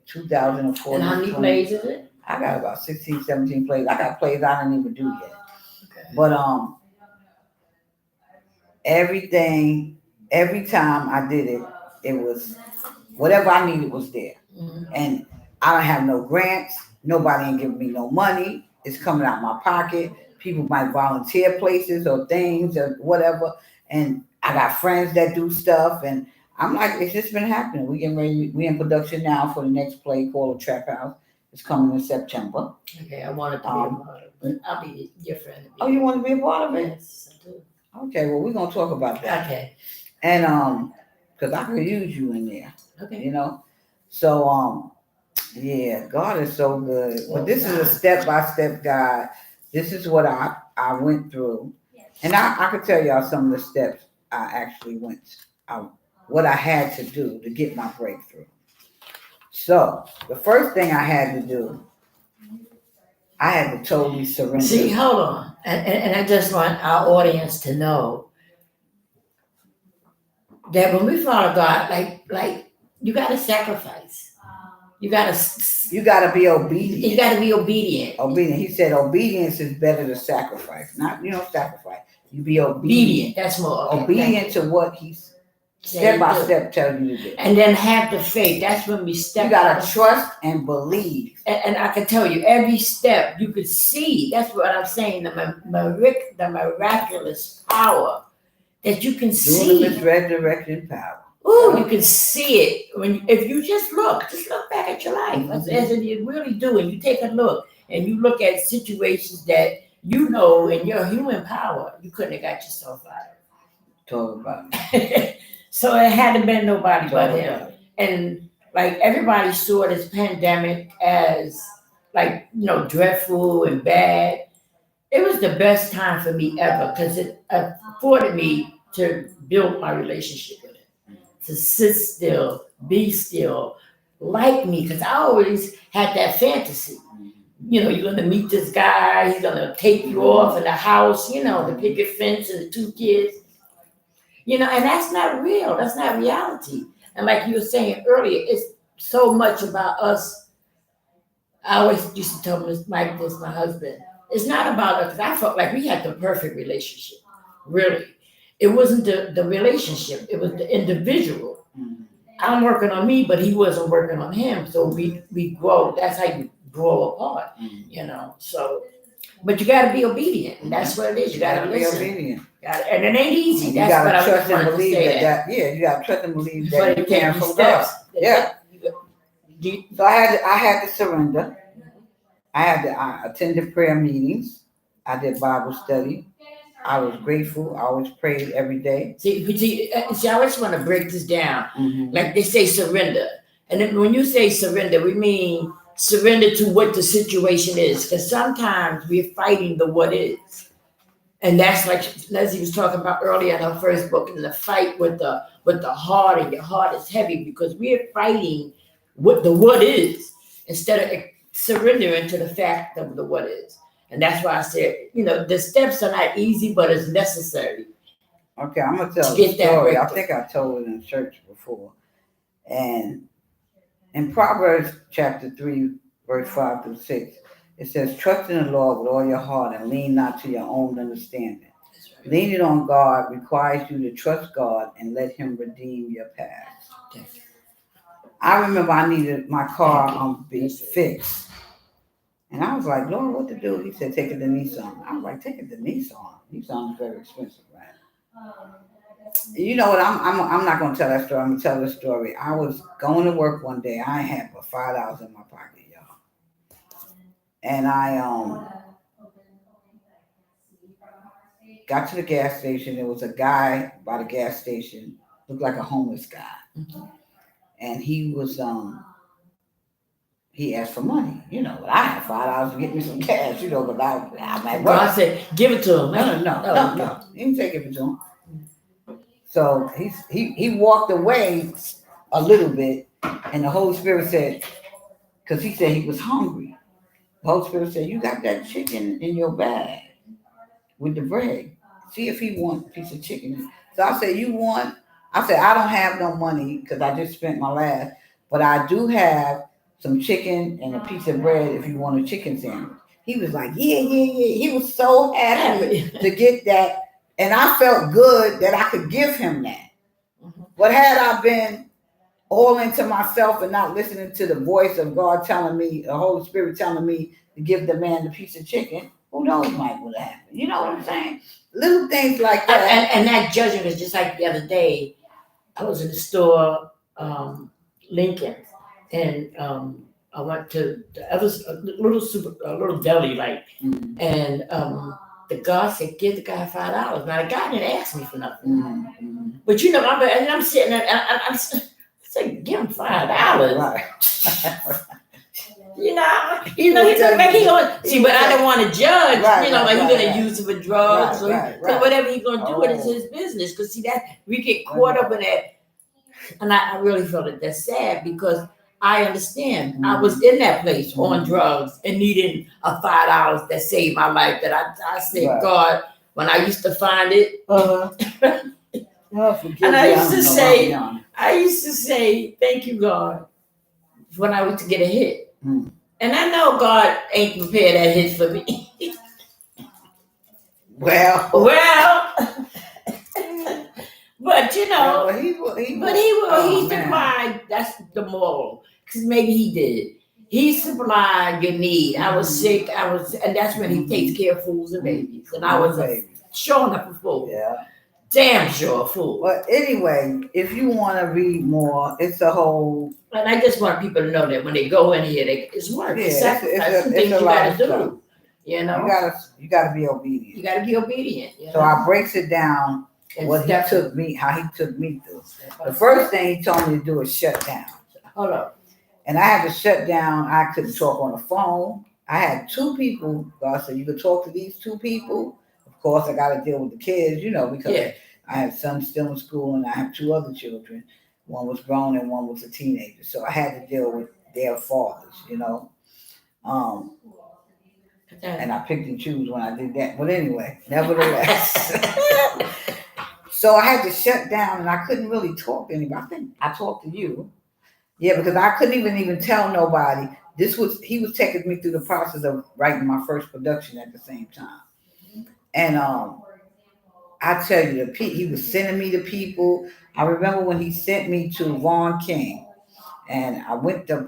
2004. And how many plays is it? I got about 16, 17 plays. I got plays I didn't even do yet. Okay. But everything, every time I did it, it was whatever I needed was there. And I don't have no grants. Nobody ain't giving me no money. It's coming out my pocket. People might volunteer places or things or whatever. And I got friends that do stuff. And I'm like, it's just been happening. We in production now for the next play called The Trap House. It's coming in September. Okay, I wanted to be a part of it, but I'll be your friend. Oh, you want to be a part of it? Yes, I do. Okay, well, we're going to talk about that. Okay. And because I could use you in there. Okay. So, yeah, God is so good. But this is a step-by-step guide. This is what I went through. And I could tell y'all some of the steps I actually what I had to do to get my breakthrough. So, the first thing I had to do, I had to totally surrender. See, hold on. And I just want our audience to know that when we follow God, like you got to sacrifice. You got to be obedient. You got to be obedient. Obedient. He said obedience is better than sacrifice. Not, sacrifice. You be obedient. That's more. Obedient to what He's step by step telling you to do. And then have the faith. That's when we step. You got to trust and believe. And I can tell you, every step you could see. That's what I'm saying. The miraculous power that you can see. Dunamis resurrection power. Oh, you can see it if you just look back at your life as you really do, and you take a look and you look at situations that you know, in your human power, you couldn't have got yourself out. Talk about it. So it hadn't been nobody Talk but about him. it. And like everybody saw this pandemic as like, dreadful and bad. It was the best time for me ever because it afforded me to build my relationship with him, to sit still, be still, like me, because I always had that fantasy. You're gonna meet this guy, he's gonna take you off in the house, the picket fence and the two kids. And that's not real. That's not reality. And like you were saying earlier, it's so much about us. I always used to tell Miss Mike this, my husband. It's not about us. 'Cause I felt like we had the perfect relationship. Really. It wasn't the relationship, it was the individual. I'm working on me, but he wasn't working on him. So we grow. That's how you grow apart, So, but you got to be obedient, and that's what it is. You got to be listen. obedient. And it ain't easy. You That's gotta what I trust and wanted to believe say. that. Yeah, you gotta trust and believe But that it you can takes from God. steps. Yeah. So I had to surrender. I attended prayer meetings. I did Bible study. I was grateful. I always prayed every day. See, I just want to break this down. Mm-hmm. Like they say, surrender. And then when you say surrender, we mean surrender to what the situation is. Because sometimes we're fighting the what is. And that's like Leslie was talking about earlier in her first book, in the fight with the heart, and your heart is heavy because we're fighting what the what is instead of surrendering to the fact of the what is. And that's why I said, the steps are not easy, but it's necessary. Okay, I'm gonna tell To a get that story. I breakthrough. think I told it in church before. And in Proverbs chapter 3, verse 5 through 6, it says, "Trust in the Lord with all your heart and lean not to your own understanding." That's right. Leaning on God requires you to trust God and let Him redeem your past. Thank you. I remember I needed my car Thank you. fixed. And I was like, "Lord, what to do?" He said, "Take it to Nissan." I was like, "Take it to Nissan? Nissan is very expensive, right?" You know what? I'm not gonna tell that story. I'm gonna tell the story. I was going to work one day. I had but $5 in my pocket, y'all. And I got to the gas station. There was a guy by the gas station, looked like a homeless guy. Mm-hmm. And he was he asked for money, but I had $5 to get me some cash, but I'm at work. God said, give it to him. No. He didn't say give it to him. So he walked away a little bit, and the Holy Spirit said, because he said he was hungry. The Holy Spirit said, "You got that chicken in your bag with the bread. See if he wants a piece of chicken." So I said, "You want?" I said, "I don't have no money because I just spent my last, but I do have some chicken and a piece of bread if you want a chicken sandwich." He was like, yeah. He was so happy to get that. And I felt good that I could give him that. Mm-hmm. But had I been all into myself and not listening to the voice of God telling me, the Holy Spirit telling me to give the man the piece of chicken, who knows what would happen? You know what I'm saying? Little things like that. And that judging is just like the other day. I was in the store, Lincoln, and I went to the other little deli, like, mm-hmm. And the guy said, "Give the guy $5." Now the guy didn't ask me for nothing, mm-hmm. But I'm sitting there, and I'm saying, "Give him $5." Right. He looked like he going see, but I don't want to judge. Like he's gonna use it for drugs, because whatever he's gonna do, it is his business. Because see that we get caught up in that, and I really felt that that's sad because I understand. Mm-hmm. I was in that place on drugs and needing a $5 that saved my life. That I said, God, when I used to find it, and I used to say, thank you, God, when I was to get a hit. Mm. And I know God ain't prepared that hit for me. Well. But he supplied. That's the moral. Because maybe he did. He supplied your need. I was sick. And that's when he takes care of fools and babies. And I was sure enough a fool. Yeah. Damn sure a fool. But anyway, if you want to read more, it's a whole. And I just want people to know that when they go in here, it's work. It's sacrifice. It's things you got to do. You You know, gotta be obedient. you got to be obedient. So I breaks it down what he took me, how he took me through. The first thing he told me to do is shut down. Hold up. And I had to shut down. I couldn't talk on the phone. I had two people. God said, you could talk to these two people. Of course, I got to deal with the kids, because I have son still in school and I have two other children. One was grown and one was a teenager. So I had to deal with their fathers, Um, and I picked and choose when I did that. But anyway, nevertheless. So I had to shut down and I couldn't really talk to anybody. I think I talked to you. Yeah, because I couldn't even tell nobody. He was taking me through the process of writing my first production at the same time. And I tell you, he was sending me to people. I remember when he sent me to Vaughn King. And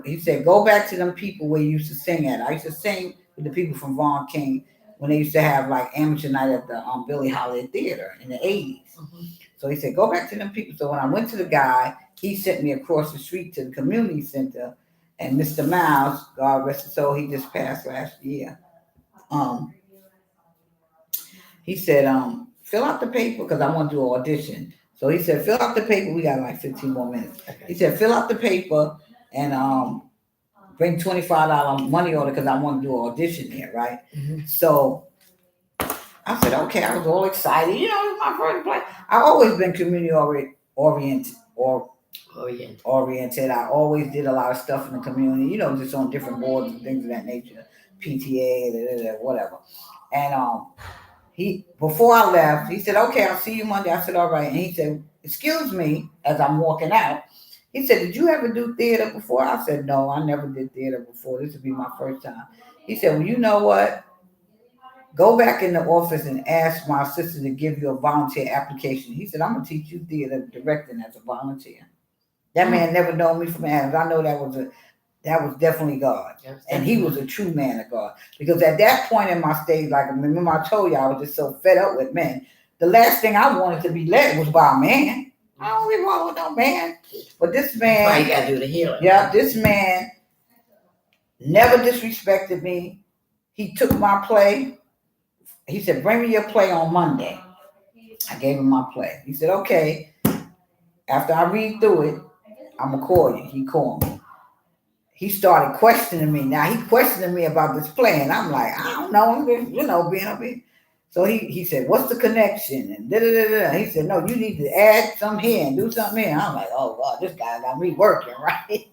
he said, go back to them people where you used to sing at. I used to sing with the people from Vaughn King when they used to have like amateur night at the Billie Holiday Theater in the 80s. Mm-hmm. So he said, go back to them people. So when I went to the guy, he sent me across the street to the community center. And Mr. Miles, God rest his soul, he just passed last year. He said, fill out the paper because I want to do an audition. So he said, fill out the paper. We got like 15 more minutes. Okay. He said, fill out the paper and bring $25 money order because I want to do an audition there, right? Mm-hmm. So I said, okay. I was all excited. It was my first play. I've always been community oriented. I always did a lot of stuff in the community, just on different boards and things of that nature, PTA, whatever. And before I left, he said, okay, I'll see you Monday. I said, all right. And he said, excuse me, as I'm walking out. He said, did you ever do theater before? I said, no, I never did theater before. This would be my first time. He said, well, you know what? Go back in the office and ask my assistant to give you a volunteer application. He said, I'm going to teach you theater directing as a volunteer. That man never known me from Adams. I know that was definitely God. And he was a true man of God. Because at that point in my stage, like remember I told you I was just so fed up with men. The last thing I wanted to be led was by a man. I don't really want with no man. But this man. Why you gotta do the healing. Yeah, this man never disrespected me. He took my play. He said, bring me your play on Monday. I gave him my play. He said, okay. After I read through it, I'm going to call you. He called me. He started questioning me. Now, he questioning me about this play. And I'm like, I don't know. I'm just, being up here. So he said, what's the connection? And da-da-da-da. He said, no, you need to add some here and do something here. I'm like, oh, God, this guy got me working, right?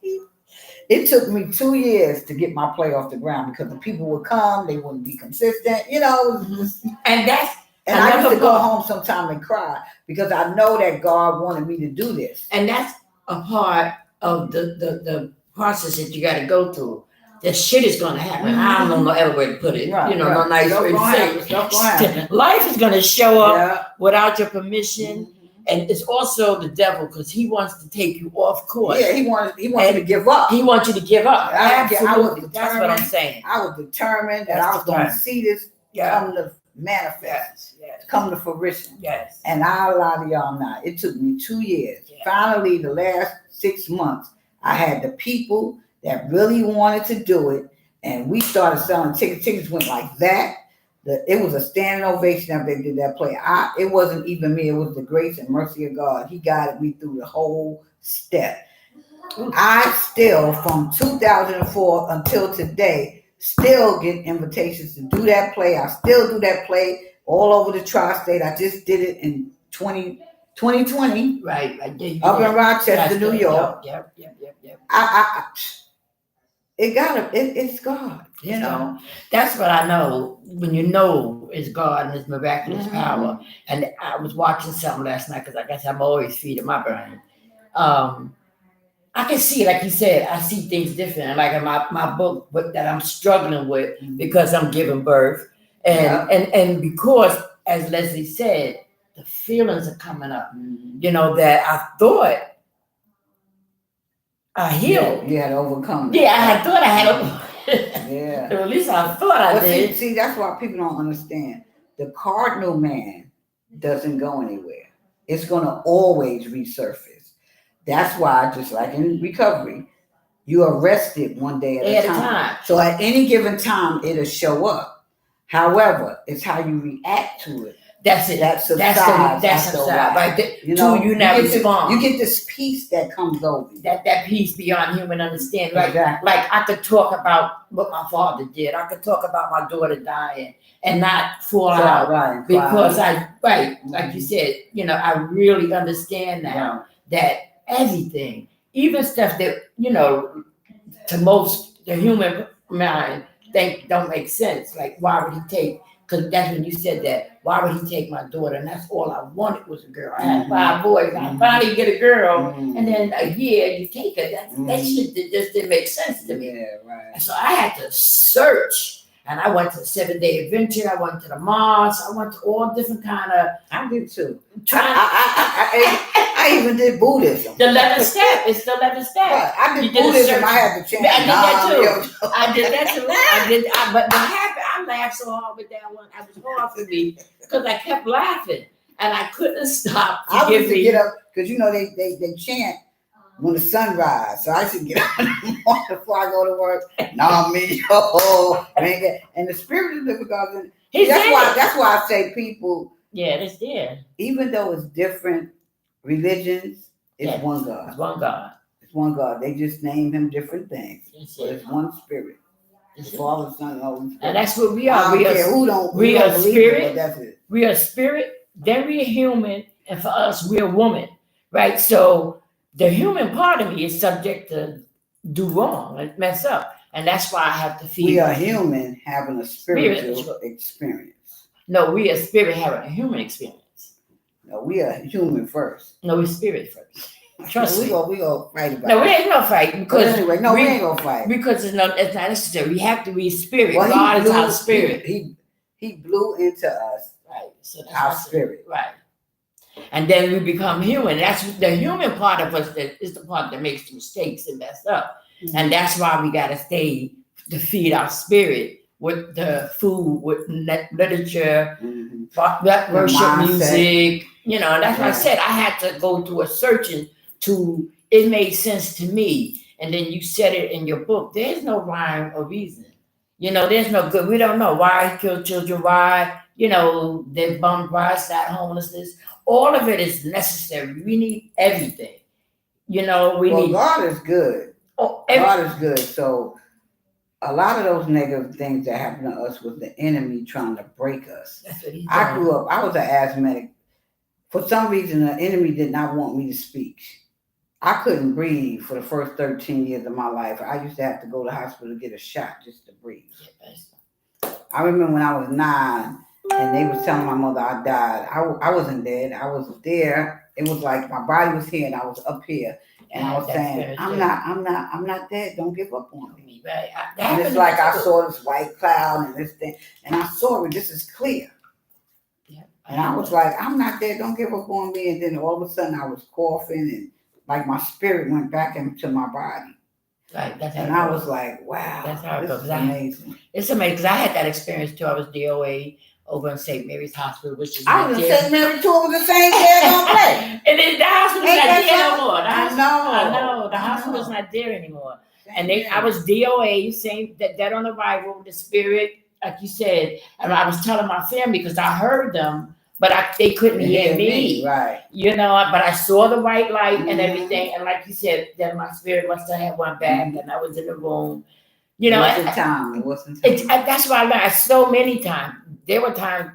It took me 2 years to get my play off the ground because the people would come. They wouldn't be consistent. It was just, and I used to go home sometime and cry because I know that God wanted me to do this. And that's a part of the process that you got to go through. That shit is going to happen. Mm-hmm. I don't know no other way to put it. Right, no nice way to say it. Life is going to show up without your permission. Mm-hmm. And it's also the devil because he wants to take you off course. Yeah, he wants you to give up. He wants you to give up. Absolutely. That's what I'm saying. I was determined that I was going to see this come to manifest, come to fruition. Yes. And I lie to y'all not. It took me 2 years. Yeah. Finally, the last 6 months, I had the people that really wanted to do it, and we started selling tickets. Tickets went like that. It was a standing ovation after they did that play. It wasn't even me. It was the grace and mercy of God. He guided me through the whole step. I still, from 2004 until today, still get invitations to do that play. I still do that play all over the tri-state. I just did it in 2020. Right. Up in Rochester, New York. Yep. It's God, That's what I know. When you know it's God and it's miraculous power. And I was watching something last night because I guess I'm always feeding my brain. I can see, like you said, I see things different. Like in my book that I'm struggling with because I'm giving birth. And because, as Leslie said, the feelings are coming up, that I thought I healed. You had to overcome. Yeah, I thought I had to. Yeah. At least I thought I did. See, that's why people don't understand. The cardinal man doesn't go anywhere. It's going to always resurface. That's why, just like in recovery, you arrest it one day at a time. So at any given time, it'll show up. However, it's how you react to it. That's it. That subsides That's after a while. right. You know, you now respond. You get this peace that comes over you. That peace beyond human understanding. Like, Exactly. like I could talk about what my father did. I could talk about my daughter dying and not fall out Right, because like you said, you know, I really understand now that everything, even stuff that, you know, to most the human mind think don't make sense. Like, why would he take? Because that's when you said that. Why would he take my daughter? And that's all I wanted was a girl. I had 5 boys. I finally get a girl, and then a year you take her. That shit just didn't make sense to me. Yeah, right. And so I had to search. And I went to the 7-day adventure. I went to the mosque. I went to all different kind of. I did too. I even did Buddhism. The 11th step. It's the 11th step. Right. I did Buddhism. I had to change. I did that too. I did that too. But what happened? I laughed so hard with that one. It was hard for me because I kept laughing and I couldn't stop. I used to get up because you know they chant when the sun rises. So I used to get up in the morning before I go to work. And the spirit is difficult. That's why I say people. Yeah, it's there. Even though it's different religions, it's one God. It's one God. It's one God. They just name him different things. But it's one spirit. The Father, Son, and Holy Spirit. And that's what we are. We are spirit. That's it. We are spirit. Then we are human, and for us, we are woman. Right. So the human part of me is subject to do wrong and mess up, and that's why I have to feel. We are human having a spiritual experience. No, we are spirit having a human experience. No, we are human first. No, we're spirit first. Trust me. We go fight about it. No, we ain't gonna fight because anyway, we ain't gonna fight because it's not necessary. We have to be spirit. Well, God is our spirit. He blew into us, right? So that's our spirit, right? And then we become human. That's the human part of us that is the part that makes the mistakes and mess up. Mm-hmm. And that's why we gotta stay to feed our spirit with the food, with literature, worship music. You know, and that's why I said I had to go through a searching. It made sense to me, and then you said it in your book. There's no rhyme or reason, you know. There's no good. We don't know why he killed children, why they bummed, why it's that homelessness. All of it is necessary. We need everything, you know. God is good. God is good. So a lot of those negative things that happened to us was the enemy trying to break us. That's what he's I doing. grew up. I was an asthmatic. For some reason, the enemy did not want me to speak. I couldn't breathe for the first 13 years of my life. I used to have to go to the hospital to get a shot just to breathe. I remember when I was 9 and they was telling my mother I died. I wasn't dead. I was there. It was like my body was here and I was up here. And I was saying, I'm not dead. Don't give up on me. Right. And it's like I saw this white cloud and this thing. And I saw it. This is clear. And I was like, I'm not dead. Don't give up on me. And then all of a sudden I was coughing and like my spirit went back into my body. Right. And I was like, wow, that's how it goes. Is amazing. It's amazing because I had that experience too. I was DOA over in St. Mary's Hospital, which is I was in St. Mary's too. It was the same daggone place. And then the hospital's not there no more. I know. The hospital's not there anymore. And I was DOA, same dead on arrival with the spirit, like you said. And I was telling my family because I heard them, but they couldn't hear me. Right. You know, but I saw the white light and everything. And like you said, then my spirit must have had one back and I was in the room. You know, it wasn't time. That's why I learned so many times. There were times,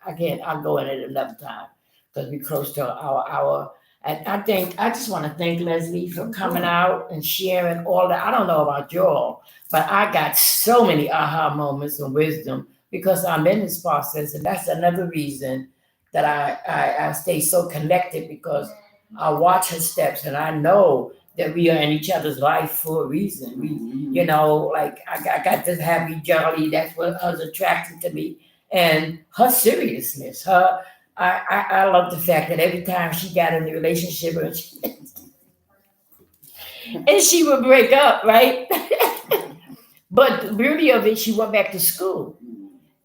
again, I'll go in it another time because we're close to our hour. And I just want to thank Leslie for coming out and sharing all that. I don't know about y'all, but I got so many aha moments and wisdom because I'm in this process. And that's another reason that I stay so connected because I watch her steps and I know that we are in each other's life for a reason. We, you know, like I got this happy, jolly. That's what was attracted to me, and her seriousness. I love the fact that every time she got in a relationship, and she would break up, right? But the beauty of it, she went back to school,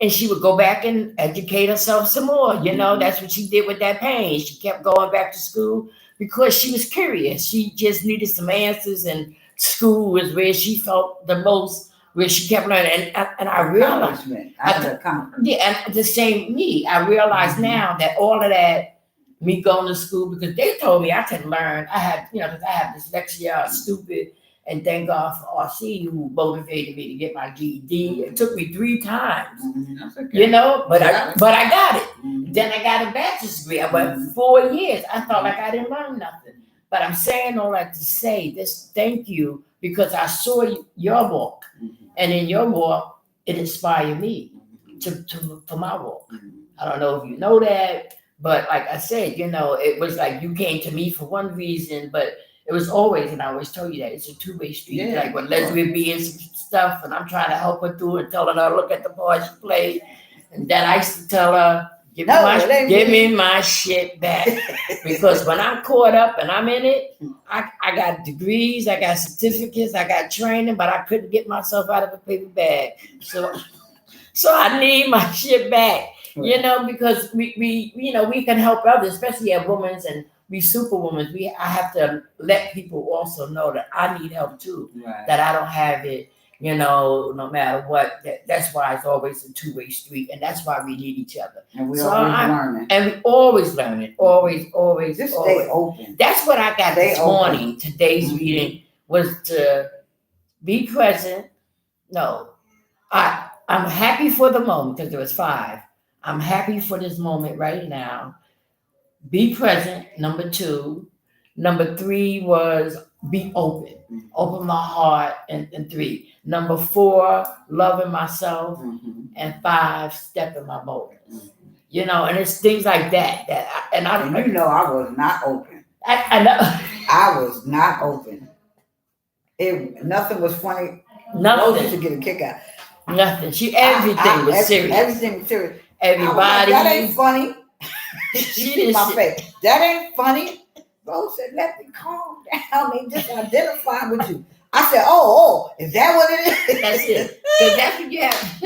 and she would go back and educate herself some more. You know, that's what she did with that pain. She kept going back to school. Because she was curious. She just needed some answers, and school was where she felt the most where she kept learning, and I realized, accomplishment. I had accomplished. yeah, and the same me. I realize now that all of that, me going to school because they told me I could learn. I had, because I have dyslexia, stupid, and thank God for RC who motivated me to get my GED. It took me 3 times, That's okay. but Yeah. I got it. Mhm. Then I got a bachelor's degree. I went 4 years. I felt like I didn't learn nothing. But I'm saying all that to say this. Thank you because I saw your walk, and in your walk, it inspired me for my walk. I don't know if you know that, but like I said, it was like you came to me for one reason, but it was always, and I always told you that it's a two-way street. Yeah, like when Leslie would be in some stuff, and I'm trying to help her through and telling her, look at the part she played, and then I used to tell her, give me my shit back, because when I'm caught up and I'm in it, I got degrees, I got certificates, I got training, but I couldn't get myself out of a paper bag. So I need my shit back, because we can help others, especially as women and we superwomen. I have to let people also know that I need help too, Right. that I don't have it, no matter what. That's why it's always a two-way street, and that's why we need each other. And we always learning. And we always learning, always. Just always. stay open. That's what I got this morning. Today's reading was to be present. No, I'm happy for the moment because there was 5. I'm happy for this moment right now. Be present, number 2. Number 3 was be open. Open my heart, and 3. Number 4, loving myself. And 5, step in my boldness. And it's things like that. I was not open. I know. I was not open. Nothing was funny. Nothing. Rose used to get a kick out. Nothing. Everything was serious. Everything was serious. Everybody. That ain't funny. She did my face. That ain't funny. Rose said, let me calm down. They just identify with you. I said, oh, is that what it is? That's it. So that's what you have.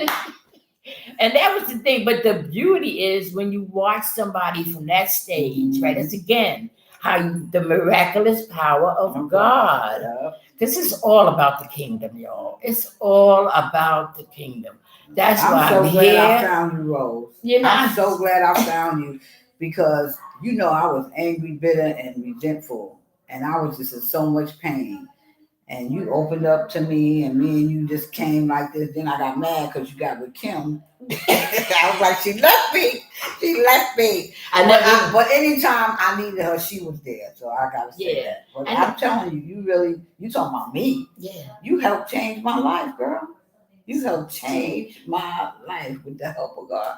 And that was the thing. But the beauty is when you watch somebody from that stage, right? That's again the miraculous power of God. This is all about the kingdom, y'all. It's all about the kingdom. That's why I'm so glad here. I found you, Rose. I'm so glad I found you because I was angry, bitter, and resentful, and I was just in so much pain. And you opened up to me, and you just came like this. Then I got mad because you got with Kim. I was like, she left me. But anytime I needed her, she was there. So I got to say that. But I'm telling you, you talking about me. Yeah. You helped change my life, girl. You helped change my life with the help of God.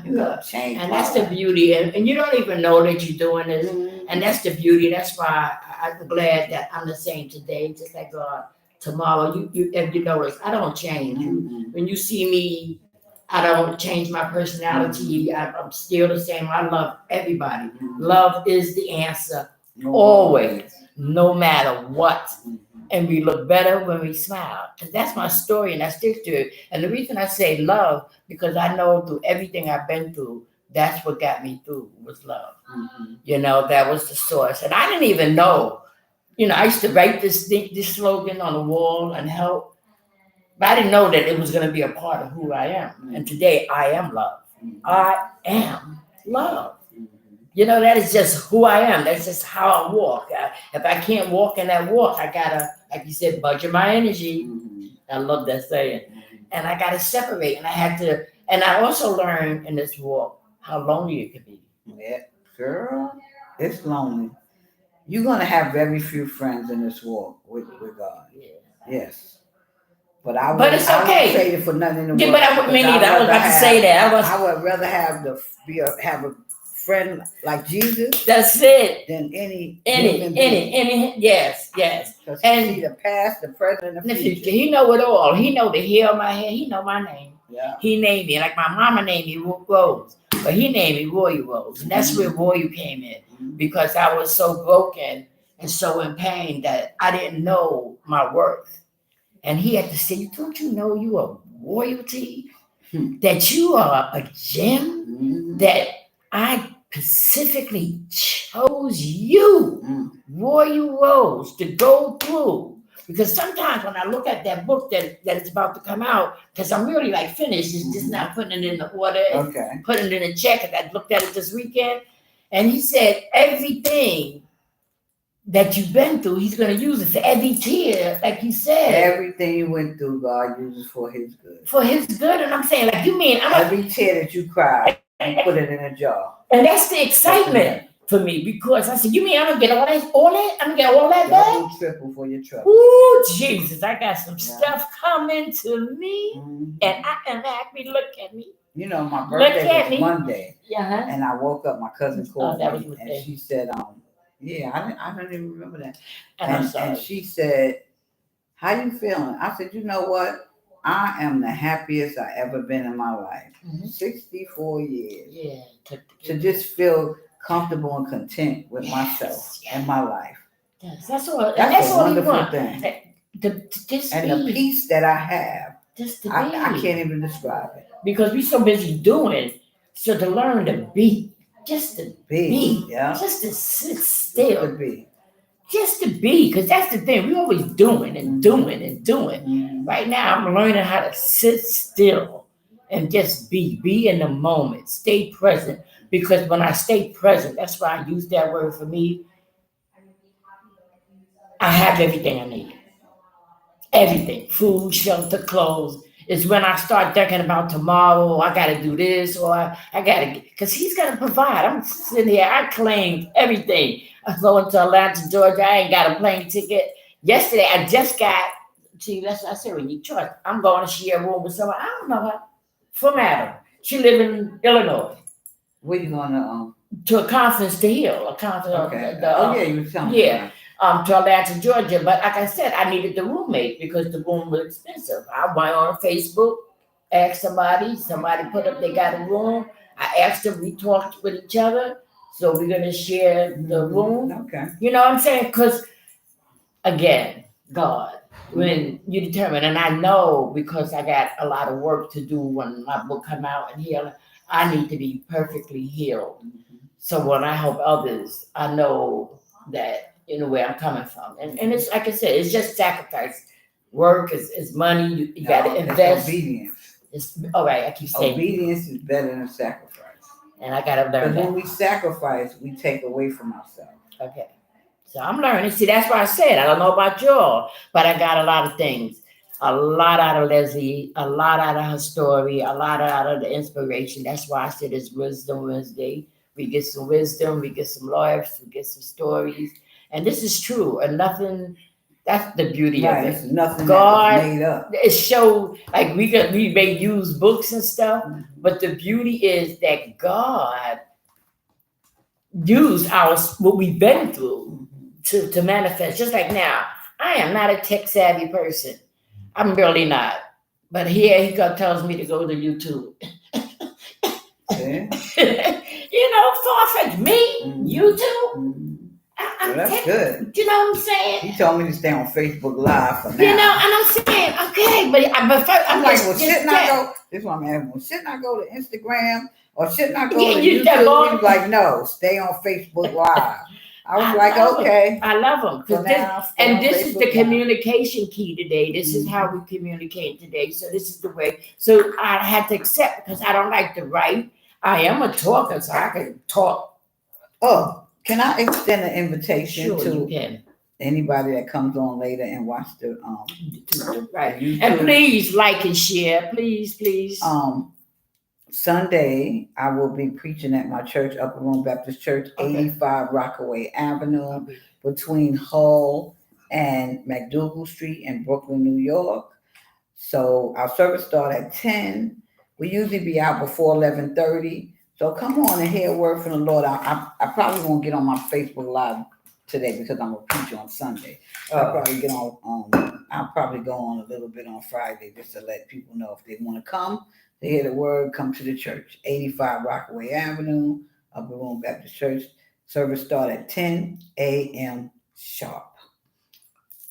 You helped change my life. And that's the beauty. And you don't even know that you're doing this. And that's the beauty. That's why I'm glad that I'm the same today, just like God. Tomorrow, if you notice, I don't change. When you see me, I don't change my personality. I'm still the same. I love everybody. Love is the answer. Always, no matter what. And we look better when we smile. And that's my story, and I stick to it. And the reason I say love, because I know through everything I've been through, that's what got me through was love. That was the source. And I didn't even know. I used to write this slogan on the wall and help. But I didn't know that it was going to be a part of who I am. And today, I am love. I am love. That is just who I am. That's just how I walk. If I can't walk in that walk, I gotta, like you said, budget my energy. I love that saying. And I gotta separate. And I had to. And I also learned in this walk how lonely it could be. Yeah, girl, it's lonely. You're gonna have very few friends in this walk with God. Yeah. Yes. But it's okay. I wouldn't trade it for nothing in the world. But I wouldn't either. I was about to say that. I would rather have a friend like Jesus. That's it. Than any. Yes. And see the past, the present, and the future. He know it all. He know the hair on my head. He know my name. Yeah. He named me like my mama named me Rose, but he named me Royal Rose, and that's where Royal came in because I was so broken and so in pain that I didn't know my worth. And he had to say, don't you know you are royalty? That you are a gem? That I specifically chose you, Royal Rose, to go through Because sometimes when I look at that book that is about to come out, because I'm really like finished, it's just now putting it in the order, Okay. putting it in a check. And I looked at it this weekend, and he said everything that you've been through, he's going to use it for every tear, like you said. Everything you went through, God uses for His good. For His good, and I'm saying, like, you mean every tear that you cried, you put it in a jar. And that's the excitement for me, because I said, you mean I'm gonna get all that? I'm gonna get all that back? Double, triple for your trouble. Ooh, Jesus, I got some stuff coming to me, and I am happy. Look at me. You know, my birthday was Monday, Yeah. and I woke up. My cousin called me, and day. she said, yeah, I don't even remember that." And she said, "How you feeling?" I said, "You know what? I am the happiest I ever been in my life. 64 years. Yeah. To just feel comfortable and content with myself and my life. Yes, that's all. That's a wonderful thing. Just and the peace that I have, just to I can't even describe it. Because we're so busy doing, so to learn to be, just to be, just to sit still, just to be, because that's the thing. We're always doing and doing and doing. Right now, I'm learning how to sit still and just be in the moment, stay present. Because when I stay present, that's why I use that word for me. I have everything I need. Everything, food, shelter, clothes. Is when I start thinking about tomorrow, I got to do this, or I got to, because He's going to provide. I'm sitting here, I claimed everything. I'm going to Atlanta, Georgia. I ain't got a plane ticket. Yesterday, I just got, see, that's what I said, when you trust, I'm going to share a room with someone, I don't know her, from Adam. She live in Illinois. Where you going to a conference to heal, a conference. Okay. You were telling me. Yeah. To Atlanta, Georgia. But like I said, I needed the roommate because the room was expensive. I went on Facebook, asked somebody put up, they got a room. I asked them, we talked with each other. So we're going to share the room. Okay. You know what I'm saying? Because, again, God, when you determine, and I know because I got a lot of work to do when my book come out and heal, I need to be perfectly healed. So when I help others, I know that where I'm coming from. And it's like I said, it's just sacrifice. Work is money. You got to invest. It's obedience. It's all right. I keep saying obedience is better than sacrifice. And I got to learn that. Because when we sacrifice, we take away from ourselves. Okay. So I'm learning. See, that's why I said, I don't know about y'all, but I got a lot of things. A lot out of Leslie, a lot out of her story, a lot out of the inspiration. That's why I said it's Wisdom Wednesday. We get some wisdom, we get some lives, we get some stories. And this is true. And nothing, that's the beauty of it. It's nothing God, made up. It showed, like we may use books and stuff, but the beauty is that God used what we've been through to manifest. Just like now, I am not a tech savvy person. I'm really not. But here he tells me to go to YouTube. Far-fetched me, YouTube. That's good. You know what I'm saying? He told me to stay on Facebook Live for now. And I'm saying, okay, but first, I'm like, well, shouldn't I go? This is what I'm asking. Well, shouldn't I go to Instagram or shouldn't I go to YouTube? He was like, no, stay on Facebook Live. I was like, okay. I love them. This is the communication key today. This is how we communicate today. So this is the way. So I had to accept because I don't like to write. I am a talker, so I can talk. Oh, can I extend an invitation to anybody that comes on later and watch the right? And please like and share, please. Sunday, I will be preaching at my church, Upper Room Baptist Church, 85 Rockaway Avenue, between Hull and McDougal Street in Brooklyn, New York. So our service starts at 10. We usually be out before 11:30. So come on and hear a word from the Lord. I probably won't get on my Facebook Live today because I'm a preacher on Sunday. I'll probably get on. I'll probably go on a little bit on Friday just to let people know if they want to come. They hear the word, come to the church, 85 Rockaway Avenue, Upper Room Baptist Church. Service start at 10 a.m. sharp.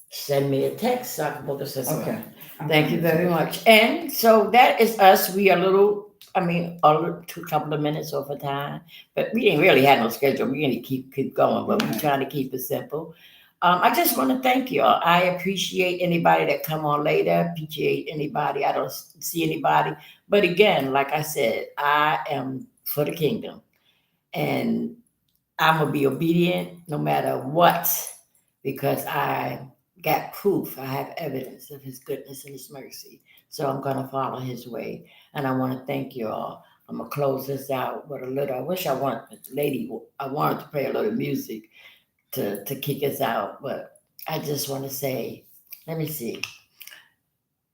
Send me a text so I can book this. Okay. Thank you very much. And so that is us. We are a couple of minutes over time, but we didn't really have no schedule. We didn't keep going, but we're trying to keep it simple. I just want to thank y'all. I appreciate anybody that come on later. Appreciate anybody. I don't see anybody. But again, like I said, I am for the kingdom. And I'm gonna be obedient no matter what, because I got proof. I have evidence of His goodness and His mercy. So I'm gonna follow His way, and I want to thank you all. I'm gonna close this out with a little. I wish I wanted, lady. I wanted to play a little music to kick us out, but I just want to say, let me see.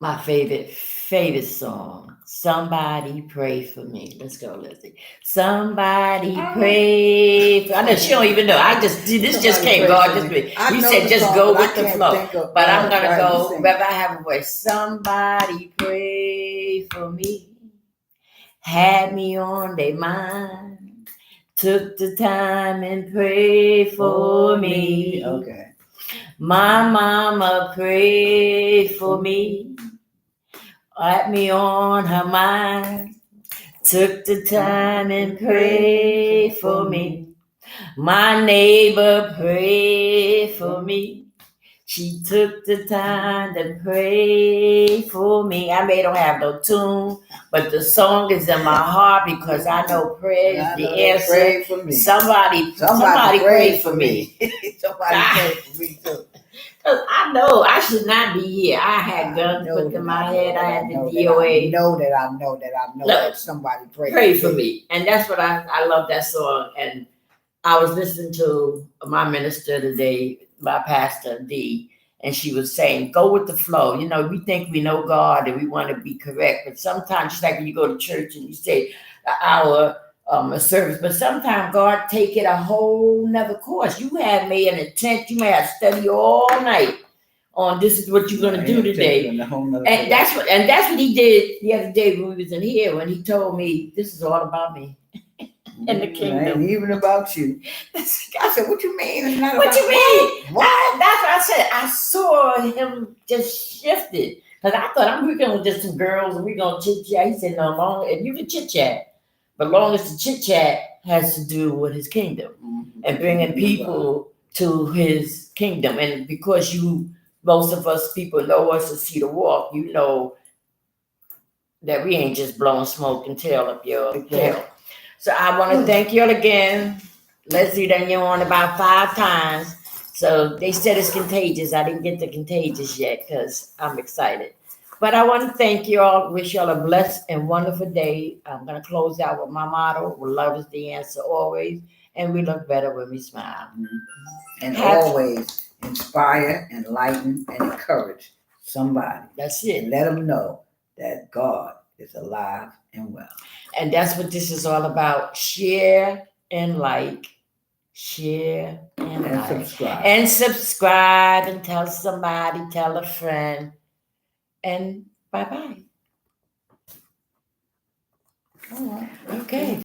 My favorite song. Somebody pray for me. Let's go, Lizzie. Somebody pray for. I know she don't even know. I just this just Somebody came. pray God for just me. me. I You know said the just song, go but I with the can't flow. think of. But I'm gonna Right, you go sing. wherever I have a voice. Somebody pray for me. Had me on their mind. Took the time and prayed for me. Okay. My mama prayed for me. Had me on her mind. Took the time and prayed for me. My neighbor prayed for me. She took the time to pray for me. I may don't have no tune, but the song is in my heart because I know prayer is the answer. Pray for me. Somebody prayed for me. Somebody prayed for me too. Cause I know I should not be here. I had guns put in my head. I had the DOA. I know that somebody Pray for me. And that's what I love that song. And I was listening to my minister today, my pastor D, and she was saying, go with the flow. You know, we think we know God and we want to be correct, but sometimes just like when you go to church and you say an hour a service, but sometimes God take it a whole nother course. You have made an intent, you may have studied all night on this is what you're gonna do today. And that's what he did the other day when we was in here, when he told me this is all about me. In the kingdom. And even about you. I said, what you mean? It's not What about you mean? What? That's what I said. I saw him just shifted. Because I thought we're going to just some girls and we're going to chit chat. He said, no, long if you can chit chat, but long as the chit chat has to do with his kingdom and bringing people to his kingdom. And because most of us people know us to see the walk, you know that we ain't just blowing smoke and tail up your tail. So I want to thank you all again. Leslie done you on about 5 times. So they said it's contagious. I didn't get the contagious yet because I'm excited. But I want to thank you all. Wish you all a blessed and wonderful day. I'm going to close out with my motto. Love is the answer always. And we look better when we smile. And always inspire, enlighten, and encourage somebody. That's it. And let them know that God is alive and well. And that's what this is all about. Share and like. Share and like. Subscribe. And subscribe and tell somebody, tell a friend. And bye-bye. All right. Okay.